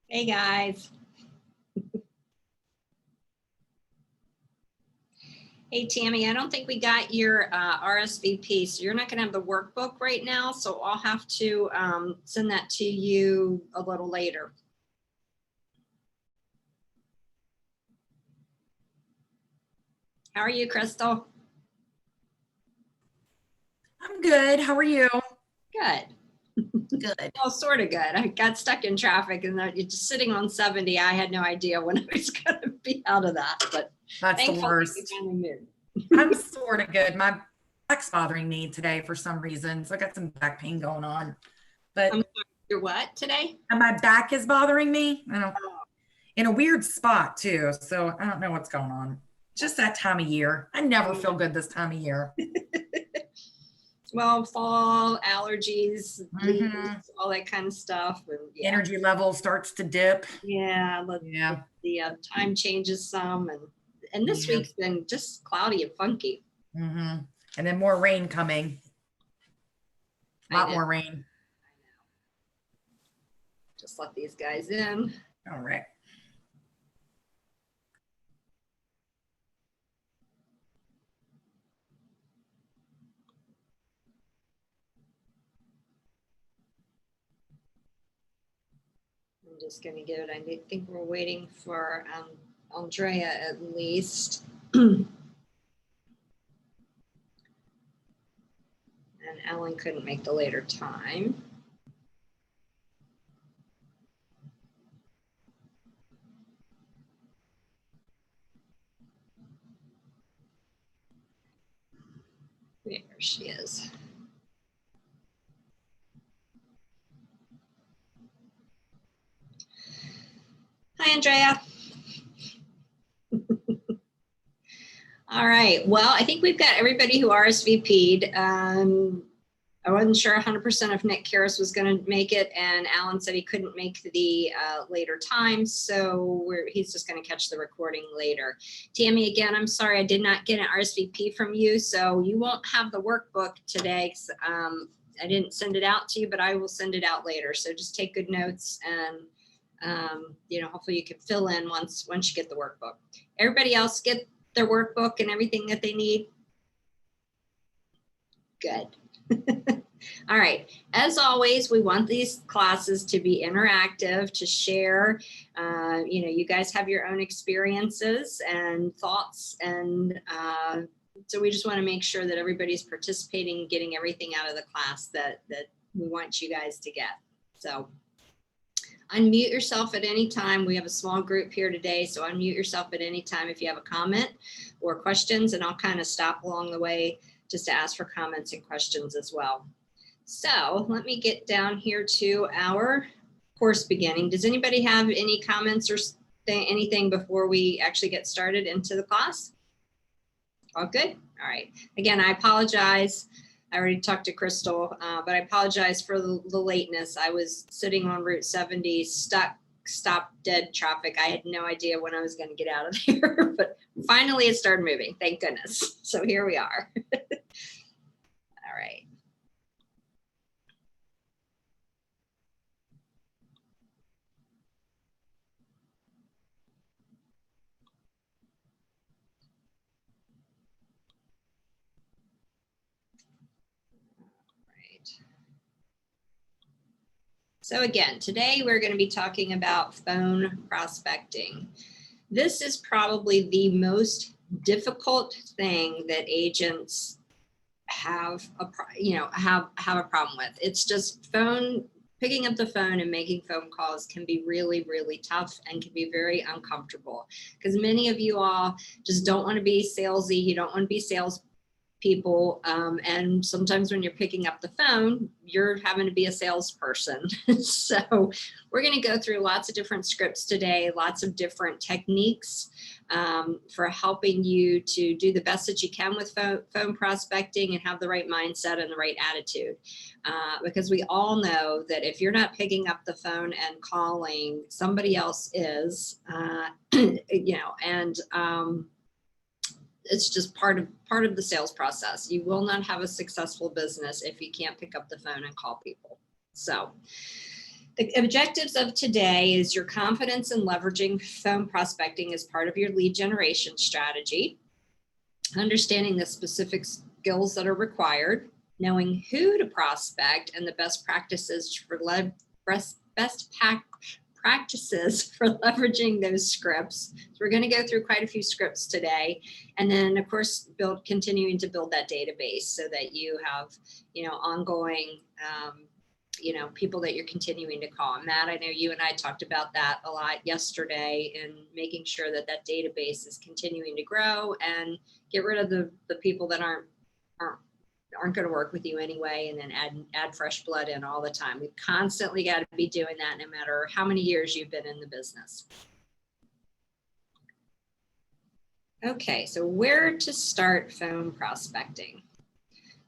Hey guys. Hey Tammy, I don't think we got your RSVP, so you're not going to have the workbook right now, so I'll have to send that to you a little later. How are you, Crystal? I'm good. How are you? Good. Good. Well, sort of good. I got stuck in traffic and just sitting on 70. I had no idea when I was going to be out of that, but That's the thankfully we worst. finally moved. I'm sort of good. My back's bothering me today for some reason. So I got some back pain going on. But I'm sorry, you're what today? and my back is bothering me. Oh. In a weird spot too. So I don't know what's going on. Just that time of year. I never feel good this time of year. Well, fall, allergies, leaves, Mhm. all that kind of stuff. And yeah. Energy level starts to dip. Yeah, Yeah. the time changes some, and this Yeah. week's been just cloudy and funky. And then more rain coming. A I lot know. more rain. Just let these guys in. All right. I'm just going to give it. I think we're waiting for Andrea at least. And Alan couldn't make the later time. There she is. Hi, Andrea. All right. Well, I think we've got everybody who RSVP'd. I wasn't sure 100% if Nick Karras was going to make it, and Alan said he couldn't make the later time, so he's just going to catch the recording later. Tammy, again, I'm sorry I did not get an RSVP from you, so you won't have the workbook today. I didn't send it out to you, but I will send it out later. So just take good notes, and hopefully you can fill in once you get the workbook. Everybody else get their workbook and everything that they need? Good. All right. As always, we want these classes to be interactive, to share. You guys have your own experiences and thoughts, and so we just want to make sure that everybody's participating, getting everything out of the class that we want you guys to get. So unmute yourself at any time. We have a small group here today, so unmute yourself at any time if you have a comment or questions, and I'll kind of stop along the way just to ask for comments and questions as well. So let me get down here to our course beginning. Does anybody have any comments or anything before we actually get started into the class? All good? All right. Again, I apologize. I already talked to Crystal, but I apologize for the lateness. I was sitting on Route 70, stopped dead traffic. I had no idea when I was going to get out of there, but finally it started moving. Thank goodness. So here we are. All right. So again, today we're going to be talking about phone prospecting. This is probably the most difficult thing that agents have a problem with. It's just picking up the phone and making phone calls can be really, really tough and can be very uncomfortable because many of you all just don't want to be salesy. You don't want to be sales people, and sometimes when you're picking up the phone, you're having to be a salesperson. So we're going to go through lots of different scripts today, lots of different techniques for helping you to do the best that you can with phone prospecting and have the right mindset and the right attitude. Because we all know that if you're not picking up the phone and calling, somebody else is, and it's just part of the sales process. You will not have a successful business if you can't pick up the phone and call people. So The objectives of today is your confidence in leveraging phone prospecting as part of your lead generation strategy, understanding the specific skills that are required, knowing who to prospect, and the best practices for practices for leveraging those scripts. So we're going to go through quite a few scripts today, and then of course continuing to build that database so that you have, ongoing, people that you're continuing to call. Matt, I know you and I talked about that a lot yesterday, and making sure that that database is continuing to grow and get rid of the people that aren't going to work with you anyway, and then add fresh blood in all the time. We've constantly got to be doing that no matter how many years you've been in the business. Okay, so where to start phone prospecting?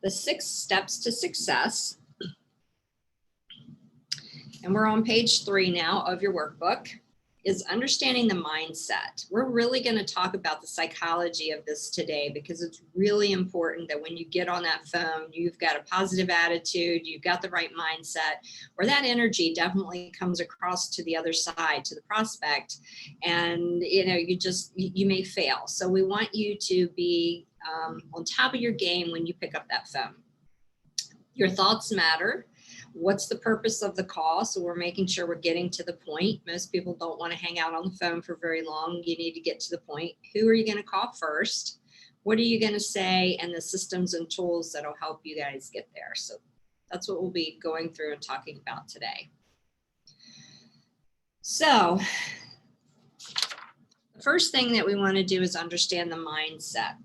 The 6 steps to success. And we're on page 3 now of your workbook, is understanding the mindset. We're really going to talk about the psychology of this today, because it's really important that when you get on that phone, you've got a positive attitude, you've got the right mindset, or that energy definitely comes across to the other side, to the prospect, and you may fail. So we want you to be on top of your game when you pick up that phone. Your thoughts matter. What's the purpose of the call? So we're making sure we're getting to the point. Most people don't want to hang out on the phone for very long. You need to get to the point. Who are you going to call first? What are you going to say? And the systems and tools that'll help you guys get there. So that's what we'll be going through and talking about today. So the first thing that we want to do is understand the mindset.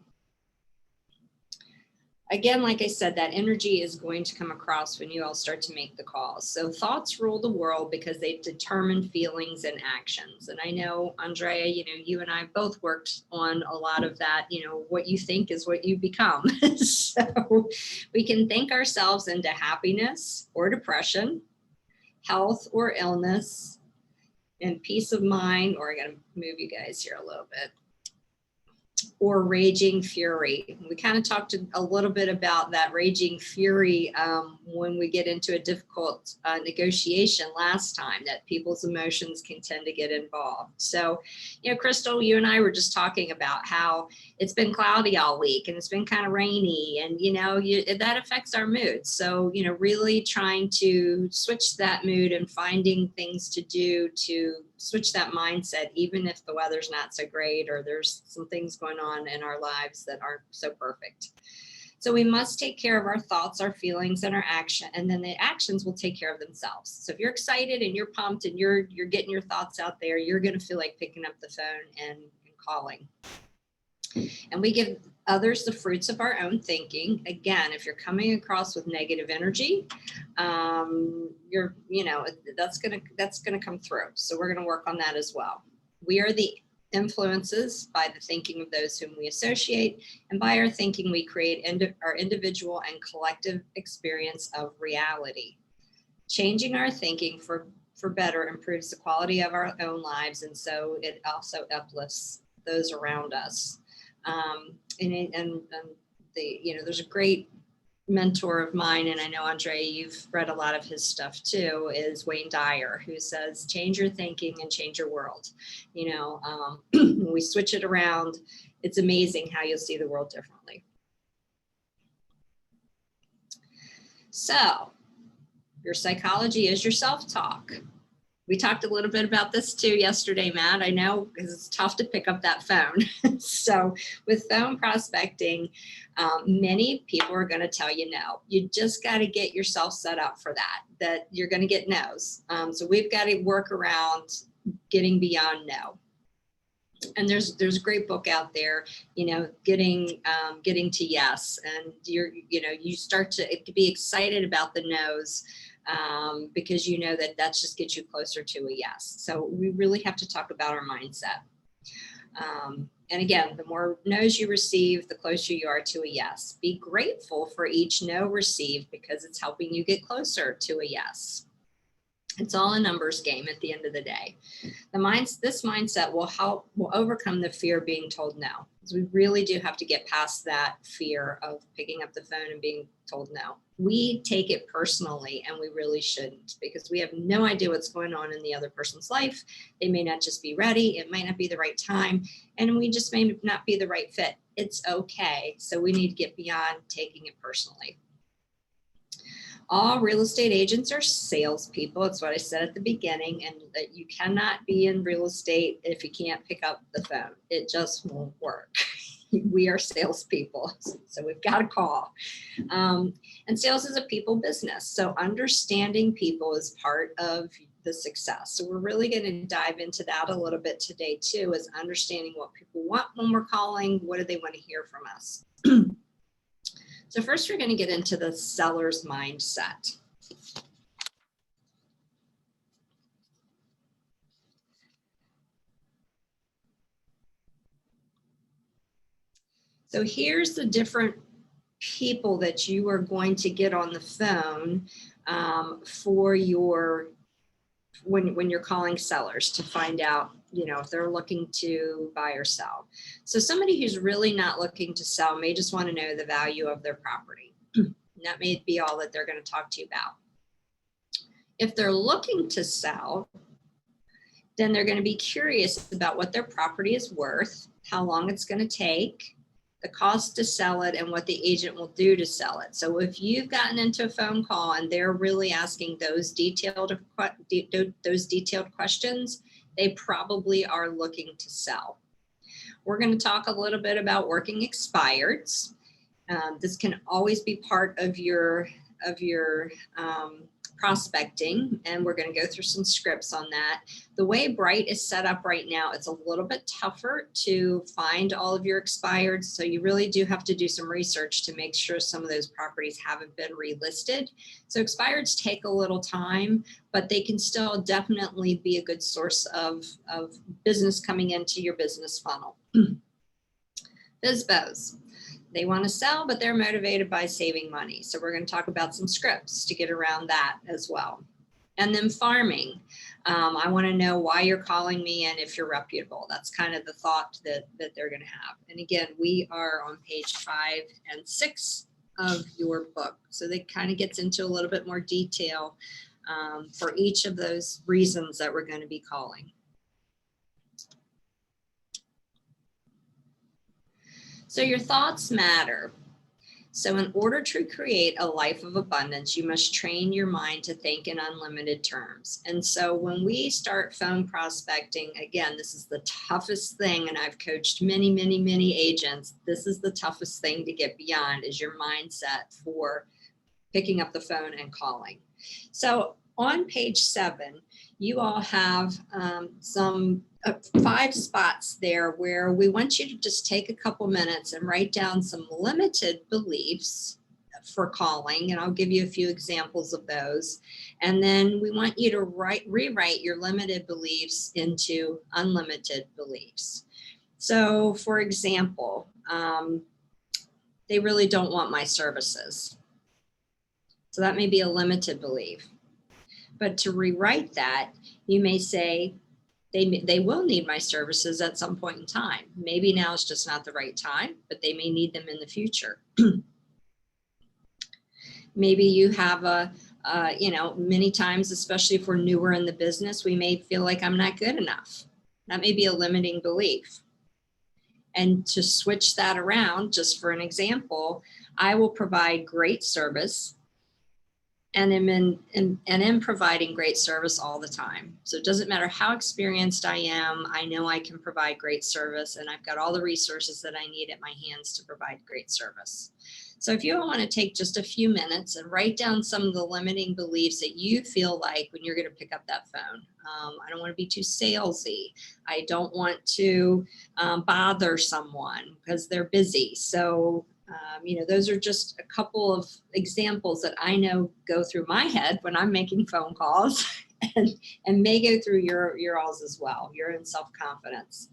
Again, like I said, that energy is going to come across when you all start to make the calls. So thoughts rule the world because they determine feelings and actions. And I know, Andrea, you and I both worked on a lot of that. What you think is what you become. So we can think ourselves into happiness or depression, health or illness, and peace of mind, or I got to move you guys here a little bit, or raging fury. We kind of talked a little bit about that raging fury when we get into a difficult negotiation last time, that people's emotions can tend to get involved. So, Crystal, you and I were just talking about how it's been cloudy all week and it's been kind of rainy, and, that affects our mood. So, really trying to switch that mood and finding things to do to switch that mindset, even if the weather's not so great or there's some things going on in our lives that aren't so perfect. So we must take care of our thoughts, our feelings, and our action, and then the actions will take care of themselves. So if you're excited and you're pumped and you're getting your thoughts out there, you're going to feel like picking up the phone and calling. And we give others the fruits of our own thinking. Again, if you're coming across with negative energy, that's gonna come through. So we're gonna work on that as well. We are the influences by the thinking of those whom we associate, and by our thinking we create our individual and collective experience of reality. Changing our thinking for better improves the quality of our own lives, and so it also uplifts those around us. There's a great mentor of mine, and I know, Andrea, you've read a lot of his stuff too, is Wayne Dyer, who says, change your thinking and change your world. When we switch it around, it's amazing how you'll see the world differently. So your psychology is your self-talk. We talked a little bit about this too yesterday, Matt. I know, because it's tough to pick up that phone. So with phone prospecting, many people are going to tell you no. You just got to get yourself set up for that you're going to get no's. So we've got to work around getting beyond no. And there's a great book out there, getting to yes. And you start to be excited about the no's. Because that just gets you closer to a yes. So we really have to talk about our mindset. And again, the more no's you receive, the closer you are to a yes. Be grateful for each no received, because it's helping you get closer to a yes. It's all a numbers game at the end of the day. This mindset will overcome the fear of being told no. Because we really do have to get past that fear of picking up the phone and being told no. We take it personally, and we really shouldn't, because we have no idea what's going on in the other person's life. They may not just be ready. It might not be the right time, and we just may not be the right fit. It's okay. So we need to get beyond taking it personally. All real estate agents are salespeople. It's what I said at the beginning, and that you cannot be in real estate if you can't pick up the phone. It just won't work. We are salespeople, so we've got to call. And sales is a people business, so understanding people is part of the success. So we're really going to dive into that a little bit today too, is understanding what people want when we're calling. What do they want to hear from us? So first, we're going to get into the seller's mindset. So here's the different people that you are going to get on the phone for your when you're calling sellers to find out, if they're looking to buy or sell. So somebody who's really not looking to sell may just want to know the value of their property. And that may be all that they're going to talk to you about. If they're looking to sell, then they're going to be curious about what their property is worth, how long it's going to take, the cost to sell it, and what the agent will do to sell it. So if you've gotten into a phone call and they're really asking those detailed questions, they probably are looking to sell. We're going to talk a little bit about working expireds. This can always be part of your prospecting, and we're going to go through some scripts on that. The way Bright is set up right now, it's a little bit tougher to find all of your expireds, so you really do have to do some research to make sure some of those properties haven't been relisted. So expireds take a little time, but they can still definitely be a good source of business coming into your business funnel. BizBos. They want to sell, but they're motivated by saving money. So we're going to talk about some scripts to get around that as well. And then farming. I want to know why you're calling me and if you're reputable. That's kind of the thought that they're going to have. And again, we are on page 5 and 6 of your book. So that kind of gets into a little bit more detail for each of those reasons that we're going to be calling. So your thoughts matter. So in order to create a life of abundance, you must train your mind to think in unlimited terms. And so when we start phone prospecting, again, this is the toughest thing, and I've coached many, many, many agents. This is the toughest thing to get beyond, is your mindset for picking up the phone and calling. So on page 7, you all have some 5 spots there where we want you to just take a couple minutes and write down some limited beliefs for calling, and I'll give you a few examples of those. And then we want you to rewrite your limited beliefs into unlimited beliefs. So for example, they really don't want my services. So that may be a limited belief. But to rewrite that, you may say, they will need my services at some point in time. Maybe now is just not the right time, but they may need them in the future. Maybe you have many times, especially if we're newer in the business, we may feel like I'm not good enough. That may be a limiting belief. And to switch that around, just for an example, I will provide great service, and in providing great service all the time. So it doesn't matter how experienced I am, I know I can provide great service, and I've got all the resources that I need at my hands to provide great service. So if you want to take just a few minutes and write down some of the limiting beliefs that you feel like when you're going to pick up that phone. I don't want to be too salesy. I don't want to bother someone because they're busy. So those are just a couple of examples that I know go through my head when I'm making phone calls and may go through your alls as well. You're in self-confidence.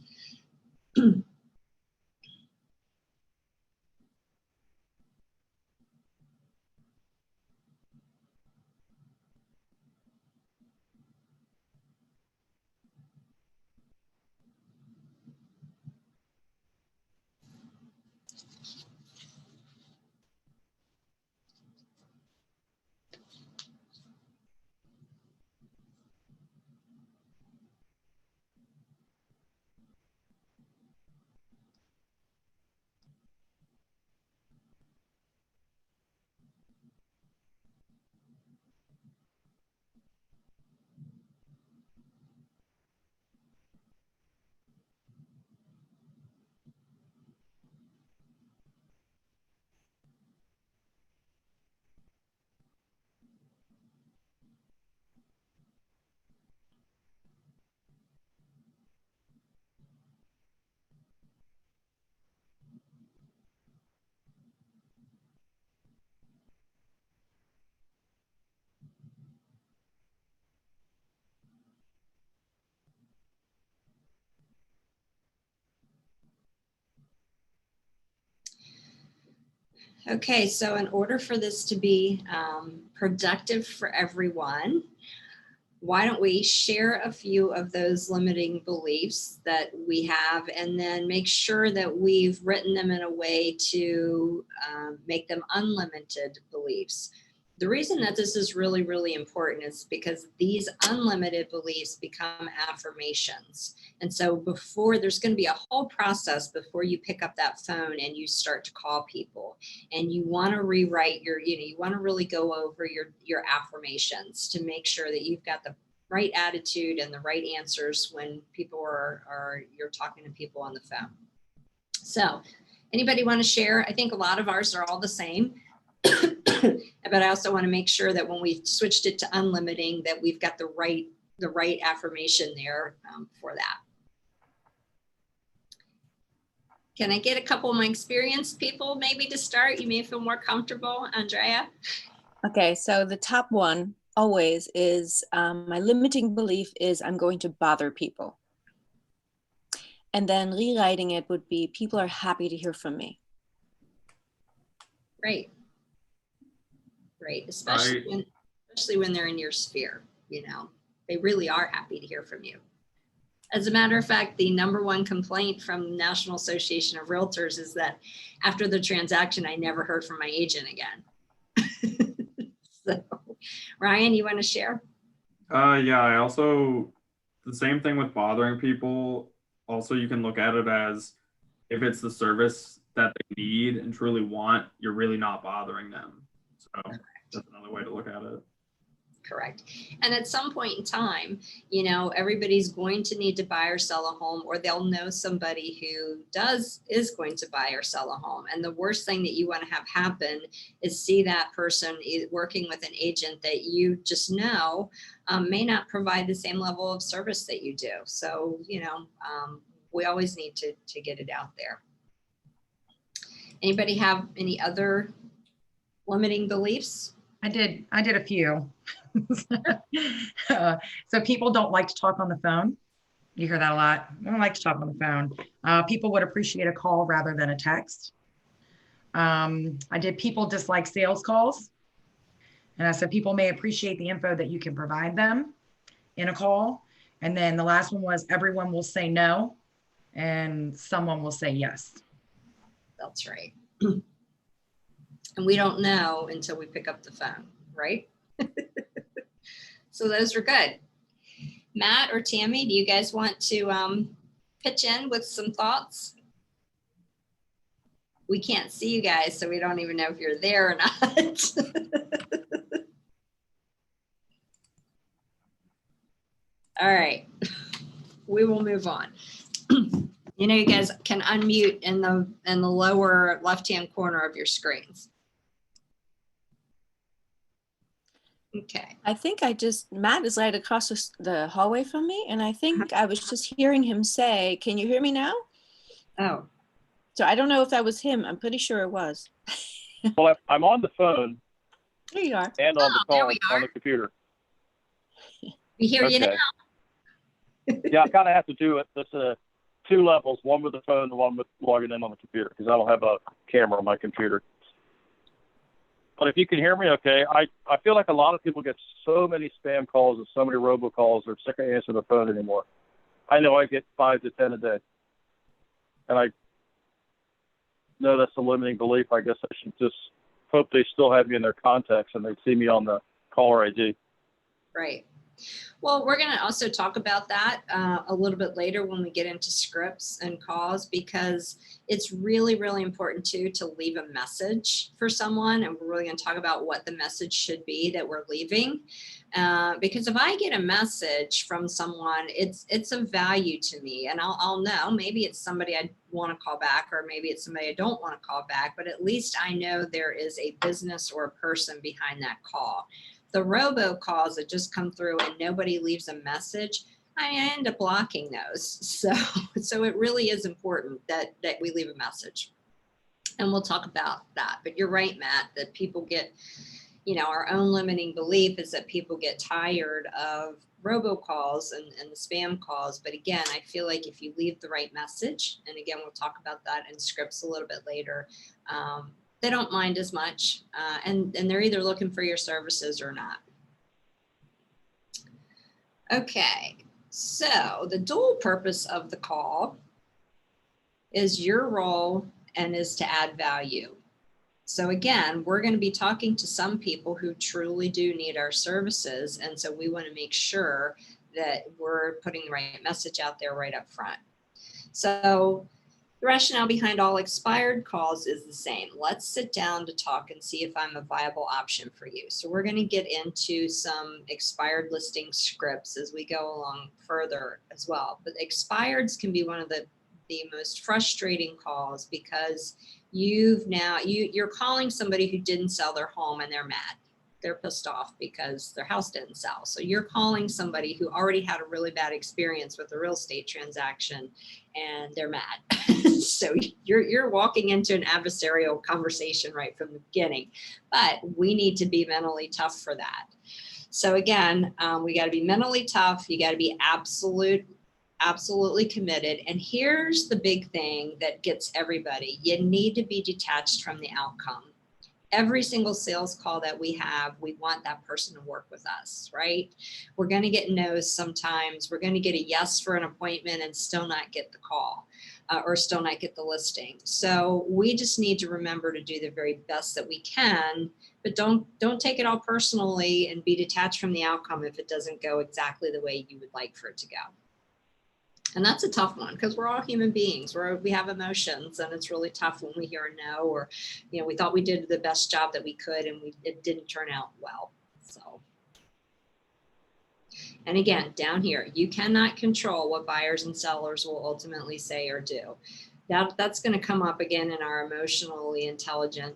Okay, so in order for this to be productive for everyone, why don't we share a few of those limiting beliefs that we have, and then make sure that we've written them in a way to make them unlimited beliefs. The reason that this is really, really important is because these unlimited beliefs become affirmations. And so there's going to be a whole process before you pick up that phone and you start to call people, and you want to rewrite you want to really go over your affirmations to make sure that you've got the right attitude and the right answers when people you're talking to people on the phone. So anybody want to share? I think a lot of ours are all the same. But I also want to make sure that when we switched it to unlimiting, that we've got the right affirmation there for that. Can I get a couple of my experienced people maybe to start? You may feel more comfortable. Andrea? Okay, so the top one always is my limiting belief is I'm going to bother people. And then rewriting it would be people are happy to hear from me. Right. Especially when they're in your sphere, they really are happy to hear from you. As a matter of fact, the number one complaint from National Association of Realtors is that after the transaction, I never heard from my agent again. So, Ryan, you want to share? Yeah, I also, the same thing with bothering people. Also, you can look at it as if it's the service that they need and truly want, you're really not bothering them. So that's another way to look at it. Correct. And at some point in time, everybody's going to need to buy or sell a home, or they'll know somebody who is going to buy or sell a home. And the worst thing that you want to have happen is see that person working with an agent that you just know may not provide the same level of service that you do. So, we always need to get it out there. Anybody have any other limiting beliefs? I did a few. So people don't like to talk on the phone. You hear that a lot. I don't like to talk on the phone. People would appreciate a call rather than a text. I did people dislike sales calls. And I said people may appreciate the info that you can provide them in a call. And then the last one was everyone will say no and someone will say yes. That's right. And we don't know until we pick up the phone, right? So those are good. Matt or Tammy, do you guys want to pitch in with some thoughts? We can't see you guys, so we don't even know if you're there or not. All right, we will move on. You guys can unmute in the lower left-hand corner of your screens. Okay. I think Matt is right across the hallway from me. And I think I was just hearing him say, can you hear me now? Oh. So I don't know if that was him. I'm pretty sure it was. Well, I'm on the phone. There you are. And on the call on the computer. We hear you now. Yeah, I kind of have to do it. There's two levels, one with the phone and one with logging in on the computer, because I don't have a camera on my computer. But if you can hear me okay, I feel like a lot of people get so many spam calls and so many robocalls, they're sick of answering the phone anymore. I know I get 5 to 10 a day. And I know that's a limiting belief. I guess I should just hope they still have me in their contacts and they see me on the caller ID. Right. Well, we're going to also talk about that a little bit later when we get into scripts and calls, because it's really, really important too to leave a message for someone. And we're really going to talk about what the message should be that we're leaving. Because if I get a message from someone, it's of value to me, and I'll know maybe it's somebody I want to call back, or maybe it's somebody I don't want to call back, but at least I know there is a business or a person behind that call. The robocalls that just come through and nobody leaves a message, I end up blocking those. So it really is important that we leave a message. And we'll talk about that. But you're right, Matt, that people get, our own limiting belief is that people get tired of robocalls and the spam calls. But again, I feel like if you leave the right message, and again, we'll talk about that in scripts a little bit later, they don't mind as much, and they're either looking for your services or not. Okay, so the dual purpose of the call is your role and is to add value. So again, we're going to be talking to some people who truly do need our services. And so we want to make sure that we're putting the right message out there right up front. So the rationale behind all expired calls is the same. Let's sit down to talk and see if I'm a viable option for you. So we're going to get into some expired listing scripts as we go along further as well. But expireds can be one of the most frustrating calls because you're calling somebody who didn't sell their home and they're mad. They're pissed off because their house didn't sell. So you're calling somebody who already had a really bad experience with a real estate transaction and they're mad. So you're walking into an adversarial conversation right from the beginning, but we need to be mentally tough for that. So again, we got to be mentally tough. You got to be absolutely committed. And here's the big thing that gets everybody. You need to be detached from the outcome. Every single sales call that we have, we want that person to work with us, right? We're going to get no's sometimes. We're going to get a yes for an appointment and still not get the call or still not get the listing. So we just need to remember to do the very best that we can, but don't take it all personally and be detached from the outcome if it doesn't go exactly the way you would like for it to go. And that's a tough one because we're all human beings. We have emotions, and it's really tough when we hear a no, or, we thought we did the best job that we could and it didn't turn out well. So, and again, down here, you cannot control what buyers and sellers will ultimately say or do. That's going to come up again in our emotionally intelligent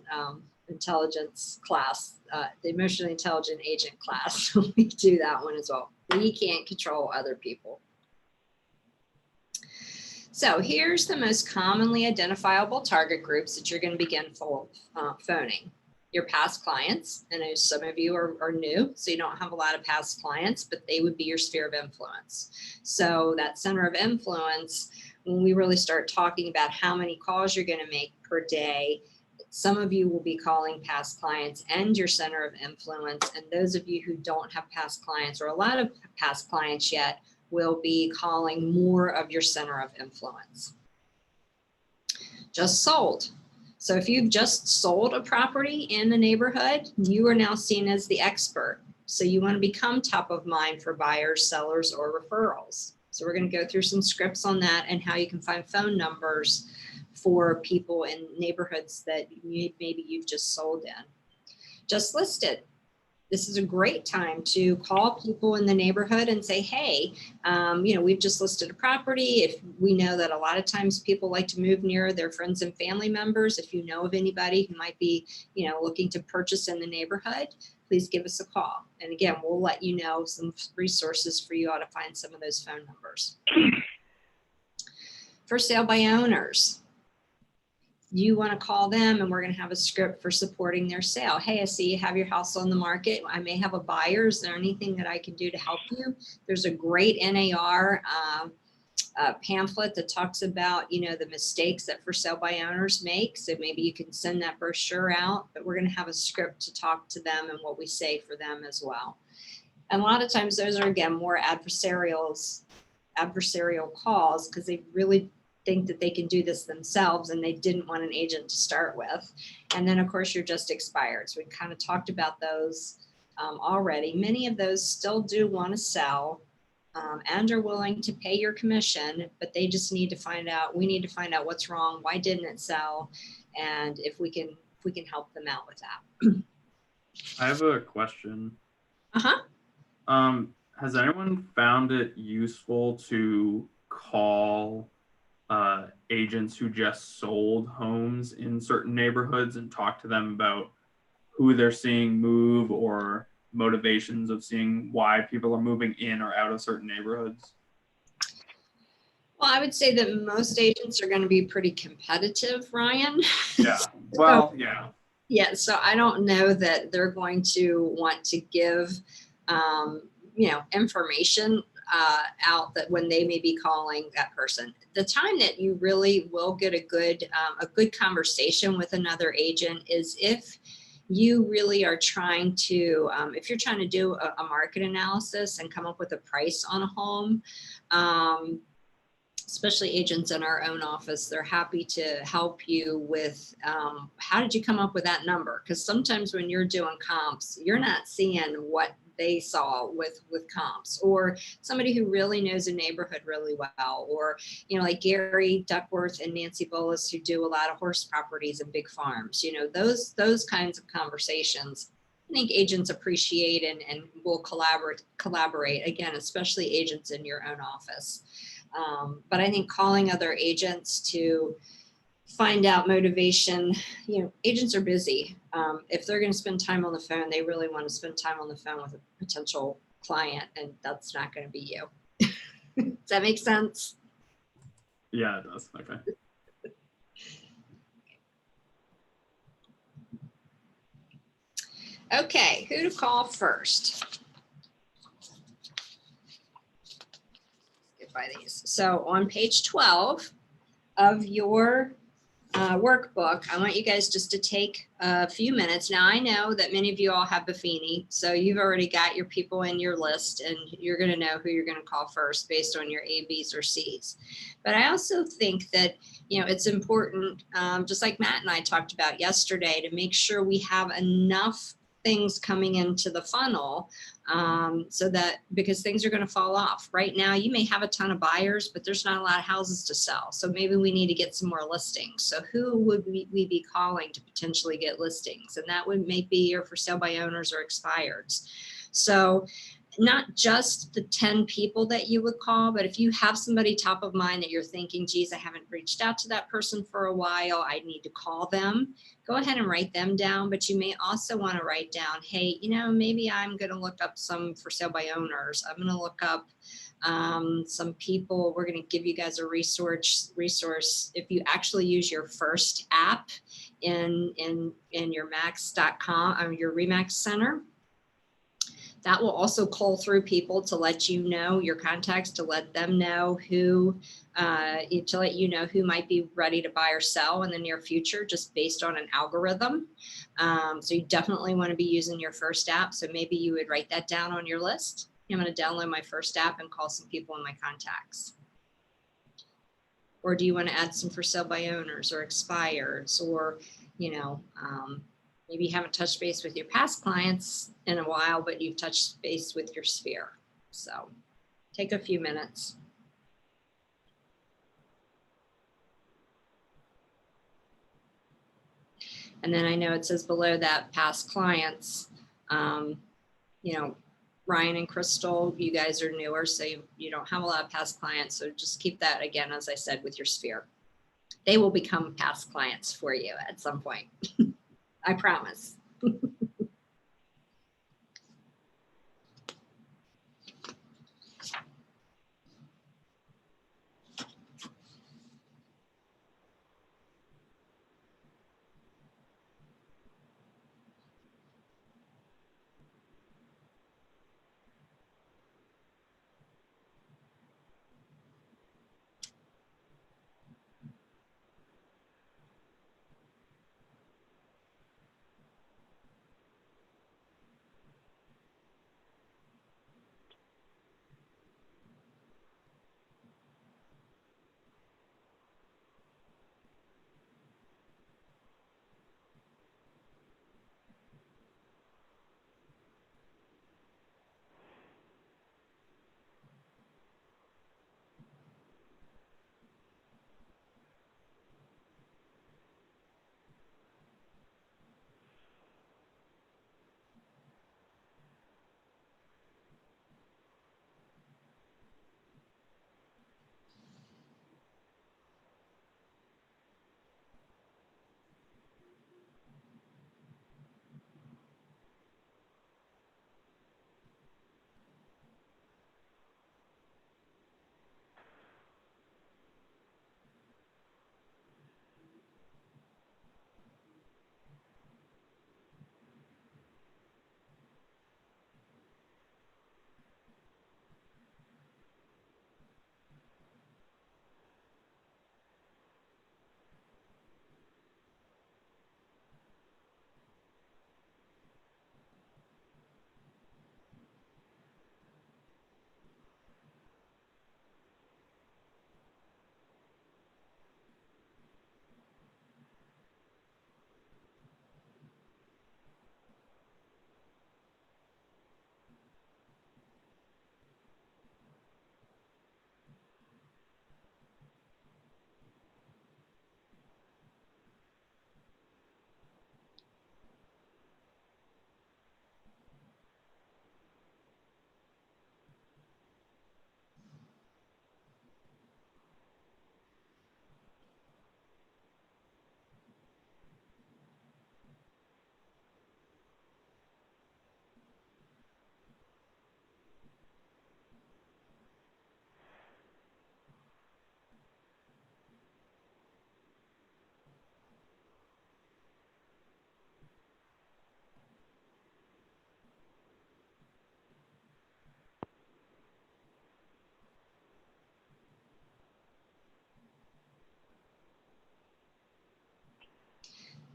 intelligence class, the emotionally intelligent agent class. We do that one as well. We can't control other people. So here's the most commonly identifiable target groups that you're going to begin phoning. Your past clients. I know some of you are new, so you don't have a lot of past clients, but they would be your sphere of influence. So that center of influence, when we really start talking about how many calls you're going to make per day, some of you will be calling past clients and your center of influence. And those of you who don't have past clients or a lot of past clients yet will be calling more of your center of influence. Just sold. So if you've just sold a property in the neighborhood, you are now seen as the expert. So you want to become top of mind for buyers, sellers, or referrals. So we're going to go through some scripts on that and how you can find phone numbers for people in neighborhoods that maybe you've just sold in. Just listed. This is a great time to call people in the neighborhood and say, hey, we've just listed a property. If we know that a lot of times people like to move near their friends and family members, if you know of anybody who might be, looking to purchase in the neighborhood, please give us a call. And again, we'll let you know some resources for you how to find some of those phone numbers. For sale by owners. You want to call them and we're going to have a script for supporting their sale. Hey, I see you have your house on the market. I may have a buyer. Is there anything that I can do to help you? There's a great NAR pamphlet that talks about, the mistakes that for sale by owners make. So maybe you can send that brochure out, but we're going to have a script to talk to them and what we say for them as well. And a lot of times those are, again, more adversarial calls because they really think that they can do this themselves and they didn't want an agent to start with. And then of course you're just expired. So we kind of talked about those already. Many of those still do want to sell and are willing to pay your commission, but they just need to find out, we need to find out what's wrong, why didn't it sell, and if we can help them out with that. I have a question. Uh-huh. Has anyone found it useful to call agents who just sold homes in certain neighborhoods and talk to them about who they're seeing move or motivations of seeing why people are moving in or out of certain neighborhoods? Well, I would say that most agents are going to be pretty competitive, Ryan. Yeah. Well, yeah. Yeah. So I don't know that they're going to want to give, information out that when they may be calling that person. The time that you really will get a good conversation with another agent is if you really are trying to, if you're trying to do a market analysis and come up with a price on a home, especially agents in our own office, they're happy to help you with how did you come up with that number? Because sometimes when you're doing comps, you're not seeing what they saw with comps, or somebody who really knows a neighborhood really well, or like Gary Duckworth and Nancy Bolus, who do a lot of horse properties and big farms. Those kinds of conversations I think agents appreciate and will collaborate again, especially agents in your own office. But I think calling other agents to find out motivation, agents are busy. If they're going to spend time on the phone, they really want to spend time on the phone with a potential client, and that's not going to be you. Does that make sense? Yeah, it does. Okay. Okay, who to call first? Get by these. So on page 12 of your workbook, I want you guys just to take a few minutes. Now, I know that many of you all have Buffini, so you've already got your people in your list, and you're going to know who you're going to call first based on your A, B's, or C's. But I also think that, it's important, just like Matt and I talked about yesterday, to make sure we have enough things coming into the funnel, so that, because things are going to fall off. Right now, you may have a ton of buyers, but there's not a lot of houses to sell. So maybe we need to get some more listings. So who would we be calling to potentially get listings? And that would maybe your for sale by owners or expireds. So not just the 10 people that you would call, but if you have somebody top of mind that you're thinking, geez, I haven't reached out to that person for a while, I need to call them, go ahead and write them down. But you may also want to write down, hey, maybe I'm going to look up some for sale by owners. I'm going to look up some people. We're going to give you guys a resource. If you actually use your first app in your max.com, your Remax Center, that will also cull through people to let you know your contacts, to let them know who, to let you know who might be ready to buy or sell in the near future, just based on an algorithm. So you definitely want to be using your first app. So maybe you would write that down on your list. I'm going to download my first app and call some people in my contacts. Or do you want to add some for sale by owners or expireds, or, maybe you haven't touched base with your past clients in a while, but you've touched base with your sphere. So take a few minutes. And then I know it says below that past clients, Ryan and Crystal, you guys are newer, so you don't have a lot of past clients. So just keep that, again, as I said, with your sphere. They will become past clients for you at some point. I promise.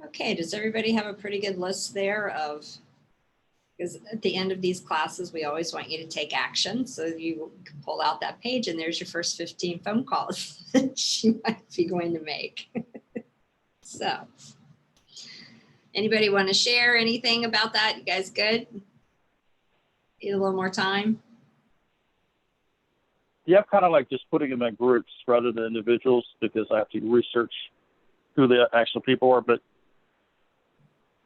Okay, does everybody have a pretty good list there of, because at the end of these classes, we always want you to take action. So you can pull out that page and there's your first 15 phone calls that you might be going to make. So anybody want to share anything about that? You guys good? Need a little more time? Yeah, kind of like just putting them in groups rather than individuals because I have to research who the actual people are. But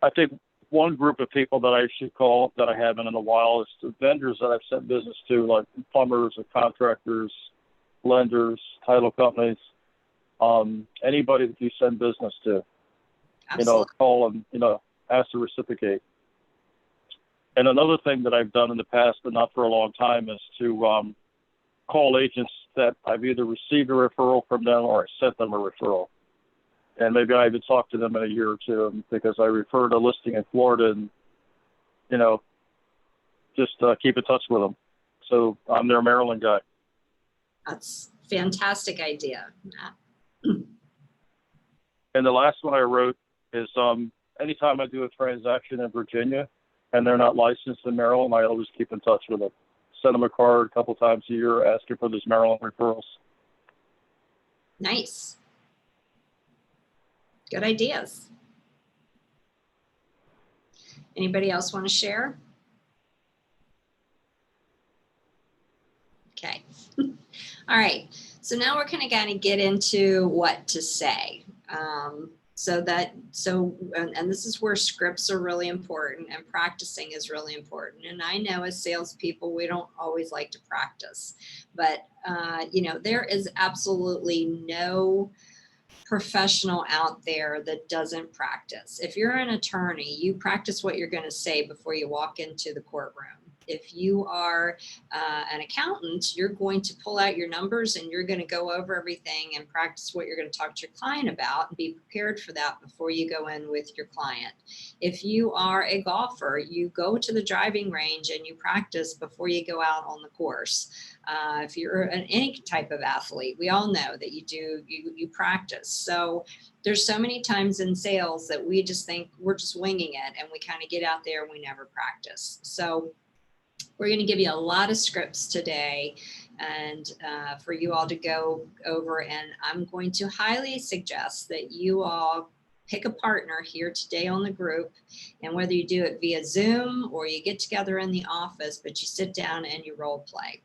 I think one group of people that I should call that I haven't in a while is the vendors that I've sent business to, like plumbers or contractors, lenders, title companies, anybody that you send business to, Absolutely. call them, ask to reciprocate. And another thing that I've done in the past, but not for a long time, is to call agents that I've either received a referral from them or I sent them a referral. And maybe I haven't talked to them in a year or two because I referred a listing in Florida and, just keep in touch with them. So I'm their Maryland guy. That's a fantastic idea. And the last one I wrote is anytime I do a transaction in Virginia and they're not licensed in Maryland, I always keep in touch with them. Send them a card a couple times a year asking for those Maryland referrals. Nice. Good ideas. Anybody else want to share? Okay. All right. So now we're kind of get into what to say. And this is where scripts are really important and practicing is really important. And I know as salespeople, we don't always like to practice, but there is absolutely no professional out there that doesn't practice. If you're an attorney, you practice what you're going to say before you walk into the courtroom. If you are an accountant, you're going to pull out your numbers and you're going to go over everything and practice what you're going to talk to your client about and be prepared for that before you go in with your client. If you are a golfer, you go to the driving range and you practice before you go out on the course. If you're any type of athlete, we all know that you practice. So there's so many times in sales that we just think we're just winging it and we kind of get out there and we never practice. So we're going to give you a lot of scripts today and for you all to go over, and I'm going to highly suggest that you all pick a partner here today on the group, and whether you do it via Zoom or you get together in the office, but you sit down and you role play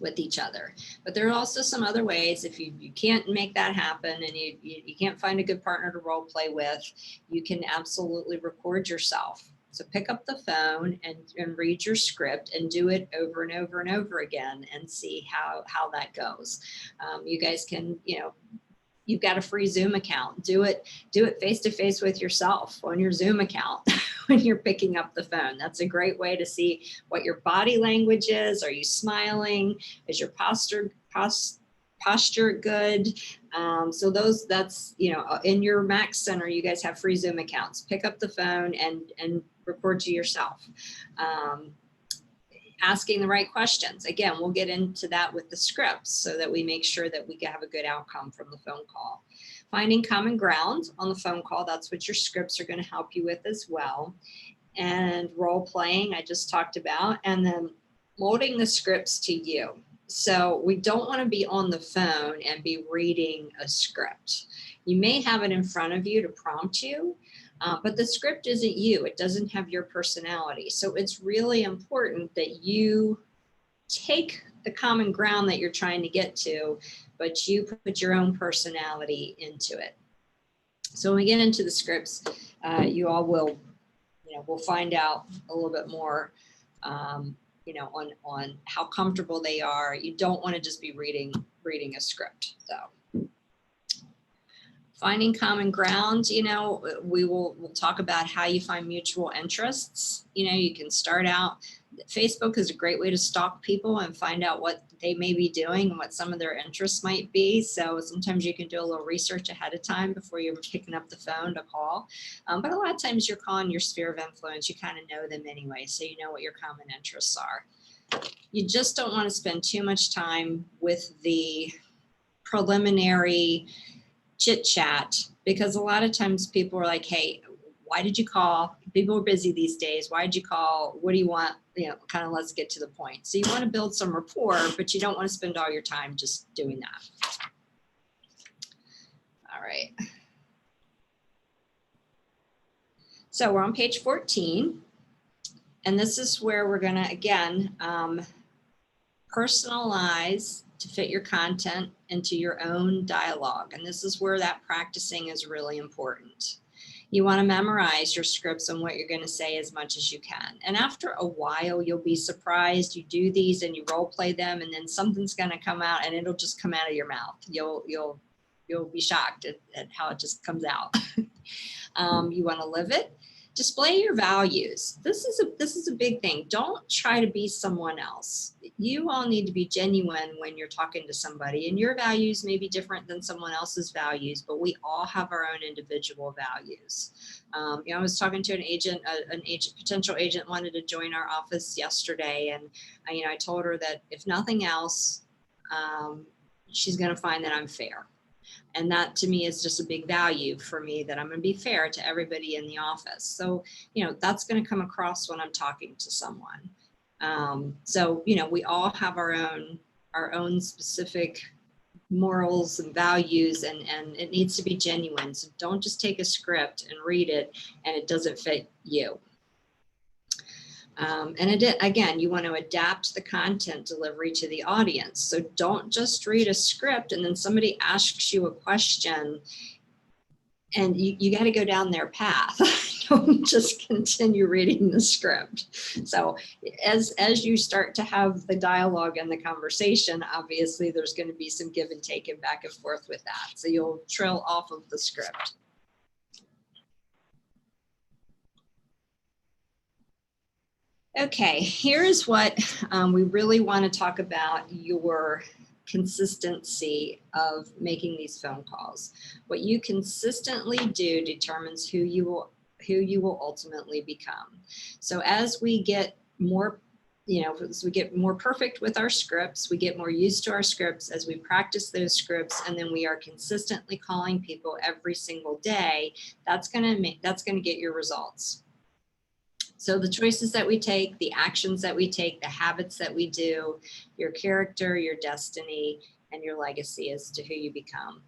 with each other. But there are also some other ways. If you can't make that happen and you can't find a good partner to role play with, you can absolutely record yourself. So pick up the phone and read your script and do it over and over and over again and see how that goes. You guys can, you've got a free Zoom account. Do it face to face with yourself on your Zoom account when you're picking up the phone. That's a great way to see what your body language is. Are you smiling? Is your posture good? So that's, in your Max Center, you guys have free Zoom accounts. Pick up the phone and record to yourself. Asking the right questions. Again, we'll get into that with the scripts so that we make sure that we have a good outcome from the phone call. Finding common ground on the phone call, that's what your scripts are going to help you with as well. And role playing, I just talked about, and then molding the scripts to you. So we don't want to be on the phone and be reading a script. You may have it in front of you to prompt you, but the script isn't you. It doesn't have your personality. So it's really important that you take the common ground that you're trying to get to, but you put your own personality into it. So when we get into the scripts, you all will, we'll find out a little bit more, on how comfortable they are. You don't want to just be reading a script, though. Finding common ground, we'll talk about how you find mutual interests. You can start out. Facebook is a great way to stalk people and find out what they may be doing and what some of their interests might be. So sometimes you can do a little research ahead of time before you're picking up the phone to call. But a lot of times you're calling your sphere of influence. You kind of know them anyway, so you know what your common interests are. You just don't want to spend too much time with the preliminary chit chat, because a lot of times people are like, hey, why did you call? People are busy these days. Why did you call? What do you want? You know, kind of let's get to the point. So you want to build some rapport, but you don't want to spend all your time just doing that. All right. So we're on page 14. And this is where we're going to, again, personalize to fit your content into your own dialogue. And this is where that practicing is really important. You want to memorize your scripts and what you're going to say as much as you can. And after a while, you'll be surprised. You do these and you role play them, and then something's going to come out and it'll just come out of your mouth. You'll be shocked at how it just comes out. You want to live it. Display your values. This is a big thing. Don't try to be someone else. You all need to be genuine when you're talking to somebody, and your values may be different than someone else's values, but we all have our own individual values. I was talking to an potential agent wanted to join our office yesterday, and I told her that if nothing else, she's going to find that I'm fair. And that to me is just a big value for me, that I'm going to be fair to everybody in the office. So, that's going to come across when I'm talking to someone. So, we all have our own specific morals and values, and it needs to be genuine. So don't just take a script and read it and it doesn't fit you. Again, you want to adapt the content delivery to the audience. So don't just read a script and then somebody asks you a question and you got to go down their path. Don't just continue reading the script. So as you start to have the dialogue and the conversation, obviously there's going to be some give and take and back and forth with that. So you'll trail off of the script. Okay, here's what we really want to talk about: your consistency of making these phone calls. What you consistently do determines who you will ultimately become. So as we get more, as we get more perfect with our scripts, we get more used to our scripts as we practice those scripts, and then we are consistently calling people every single day. That's gonna get your results. So the choices that we take, the actions that we take, the habits that we do, your character, your destiny, and your legacy as to who you become.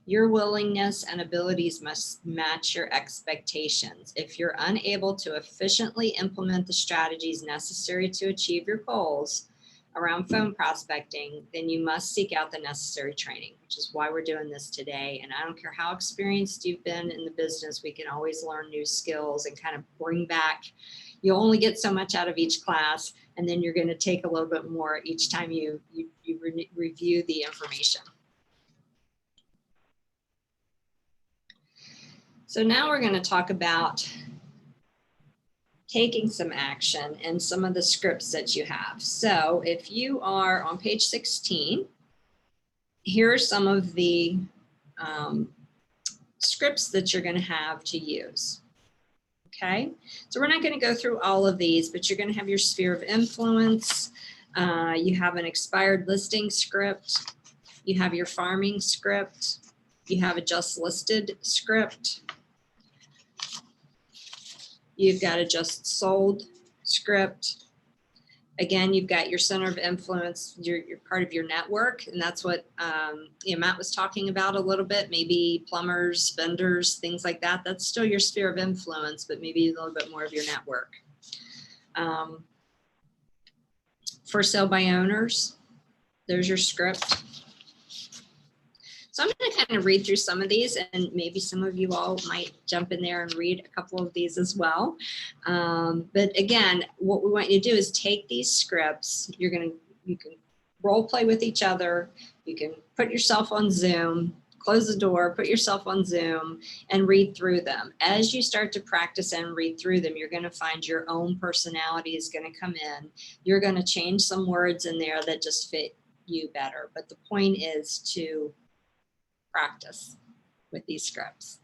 Your willingness and abilities must match your expectations. If you're unable to efficiently implement the strategies necessary to achieve your goals around phone prospecting, then you must seek out the necessary training, which is why we're doing this today. And I don't care how experienced you've been in the business, we can always learn new skills and kind of bring back. You'll only get so much out of each class, and then you're going to take a little bit more each time you review the information. So now we're going to talk about taking some action and some of the scripts that you have. So if you are on page 16, here are some of the scripts that you're going to have to use. Okay, so we're not going to go through all of these, but you're going to have your sphere of influence. You have an expired listing script. You have your farming script. You have a just listed script. You've got a just sold script. Again, you've got your center of influence, you're part of your network, and that's what Matt was talking about a little bit, maybe plumbers, vendors, things like that. That's still your sphere of influence, but maybe a little bit more of your network. For sale by owners, there's your script. So I'm going to kind of read through some of these, and maybe some of you all might jump in there and read a couple of these as well. But again, what we want you to do is take these scripts. You can role play with each other. You can put yourself on Zoom, close the door, put yourself on Zoom, and read through them. As you start to practice and read through them, you're going to find your own personality is going to come in. You're going to change some words in there that just fit you better. But the point is to practice with these scripts.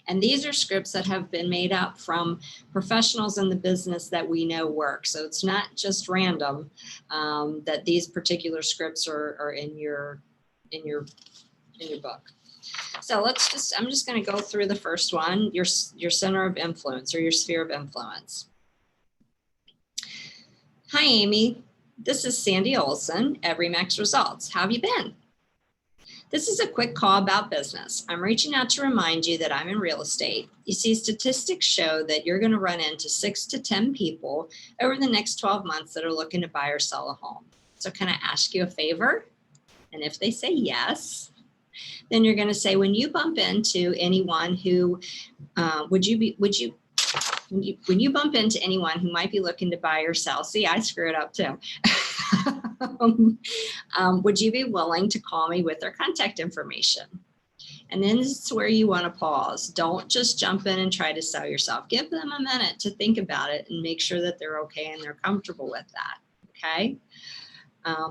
And these are scripts that have been made up from professionals in the business that we know work. So it's not just random that these particular scripts are in your book. So I'm just going to go through the first one, your center of influence or your sphere of influence. Hi, Amy. This is Sandy Olson at Remax Results. How have you been? This is a quick call about business. I'm reaching out to remind you that I'm in real estate. You see, statistics show that you're going to run into 6 to 10 people over the next 12 months that are looking to buy or sell a home. So can I ask you a favor? And if they say yes, then you're going to say, when you bump into anyone who, when you bump into anyone who might be looking to buy or sell, see, I screw it up too. Would you be willing to call me with their contact information? And then this is where you want to pause. Don't just jump in and try to sell yourself. Give them a minute to think about it and make sure that they're okay and they're comfortable with that. Okay.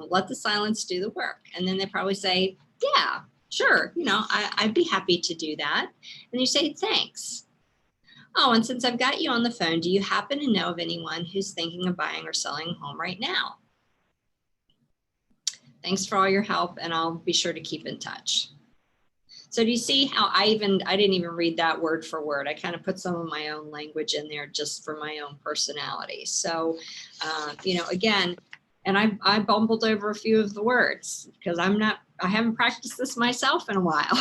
Let the silence do the work. And then they probably say, yeah, sure. I'd be happy to do that. And you say, thanks. Oh, and since I've got you on the phone, do you happen to know of anyone who's thinking of buying or selling a home right now? Thanks for all your help, and I'll be sure to keep in touch. So do you see how I didn't even read that word for word. I kind of put some of my own language in there just for my own personality. So, again, and I bumbled over a few of the words because I haven't practiced this myself in a while.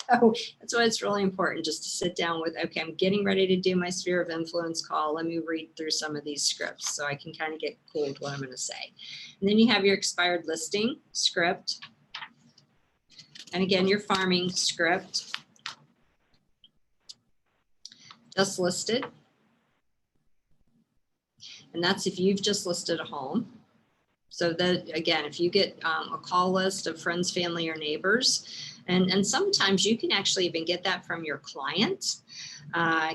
So that's why it's really important just to sit down with, okay, I'm getting ready to do my sphere of influence call. Let me read through some of these scripts so I can kind of get cool with what I'm going to say. And then you have your expired listing script. And again, your farming script. Just listed. And that's if you've just listed a home. So that, again, if you get a call list of friends, family, or neighbors, and sometimes you can actually even get that from your client.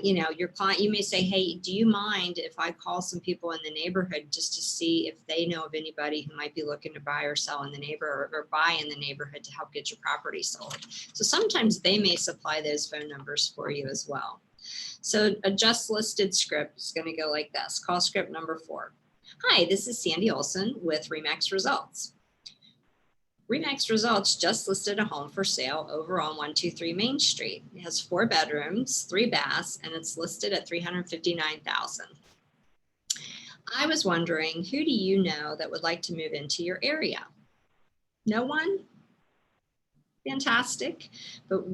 Your client, you may say, hey, do you mind if I call some people in the neighborhood just to see if they know of anybody who might be looking to buy or sell in the neighborhood or buy in the neighborhood to help get your property sold? So sometimes they may supply those phone numbers for you as well. So a just listed script is going to go like this. Call script number 4. Hi, this is Sandy Olson with Remax Results. Remax Results just listed a home for sale over on 123 Main Street. It has 4 bedrooms, 3 baths, and it's listed at $359,000. I was wondering, who do you know that would like to move into your area? No one? Fantastic. But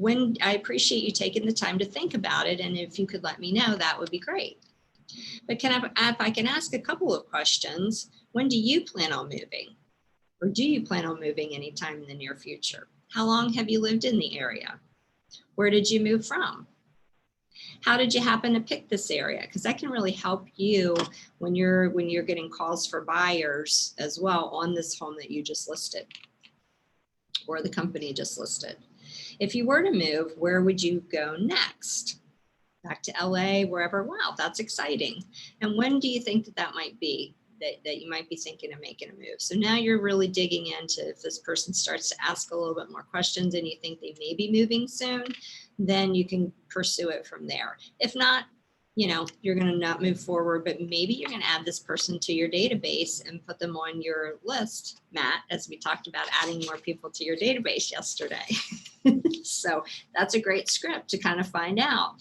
I appreciate you taking the time to think about it, and if you could let me know, that would be great. But if I can ask a couple of questions, when do you plan on moving? Or do you plan on moving anytime in the near future? How long have you lived in the area? Where did you move from? How did you happen to pick this area? Because that can really help you when you're getting calls for buyers as well on this home that you just listed or the company just listed. If you were to move, where would you go next? Back to LA, wherever? Wow, that's exciting. And when do you think that might be? That you might be thinking of making a move. So now you're really digging into, if this person starts to ask a little bit more questions and you think they may be moving soon, then you can pursue it from there. If not, you're going to not move forward, but maybe you're going to add this person to your database and put them on your list, Matt, as we talked about adding more people to your database yesterday. So that's a great script to kind of find out.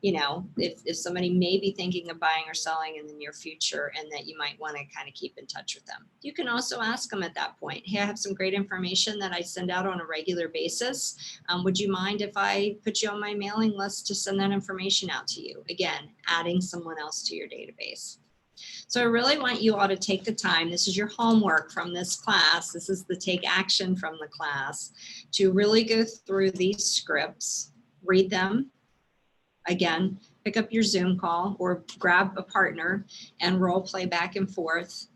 If somebody may be thinking of buying or selling in the near future and that you might want to kind of keep in touch with them. You can also ask them at that point, hey, I have some great information that I send out on a regular basis. Would you mind if I put you on my mailing list to send that information out to you? Again, adding someone else to your database. So I really want you all to take the time. This is your homework from this class. This is the take action from the class to really go through these scripts, read them. Again, pick up your Zoom call or grab a partner and role play back and forth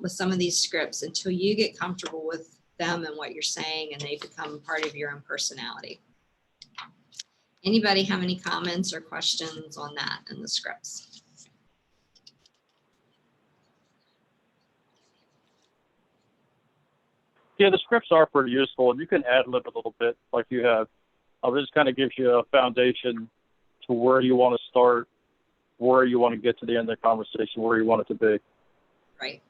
with some of these scripts until you get comfortable with them and what you're saying and they become part of your own personality. Anybody have any comments or questions on that in the scripts? Yeah, the scripts are pretty useful, and you can ad-lib a little bit like you have. This kind of gives you a foundation to where you want to start, where you want to get to the end of the conversation, where you want it to be. Right.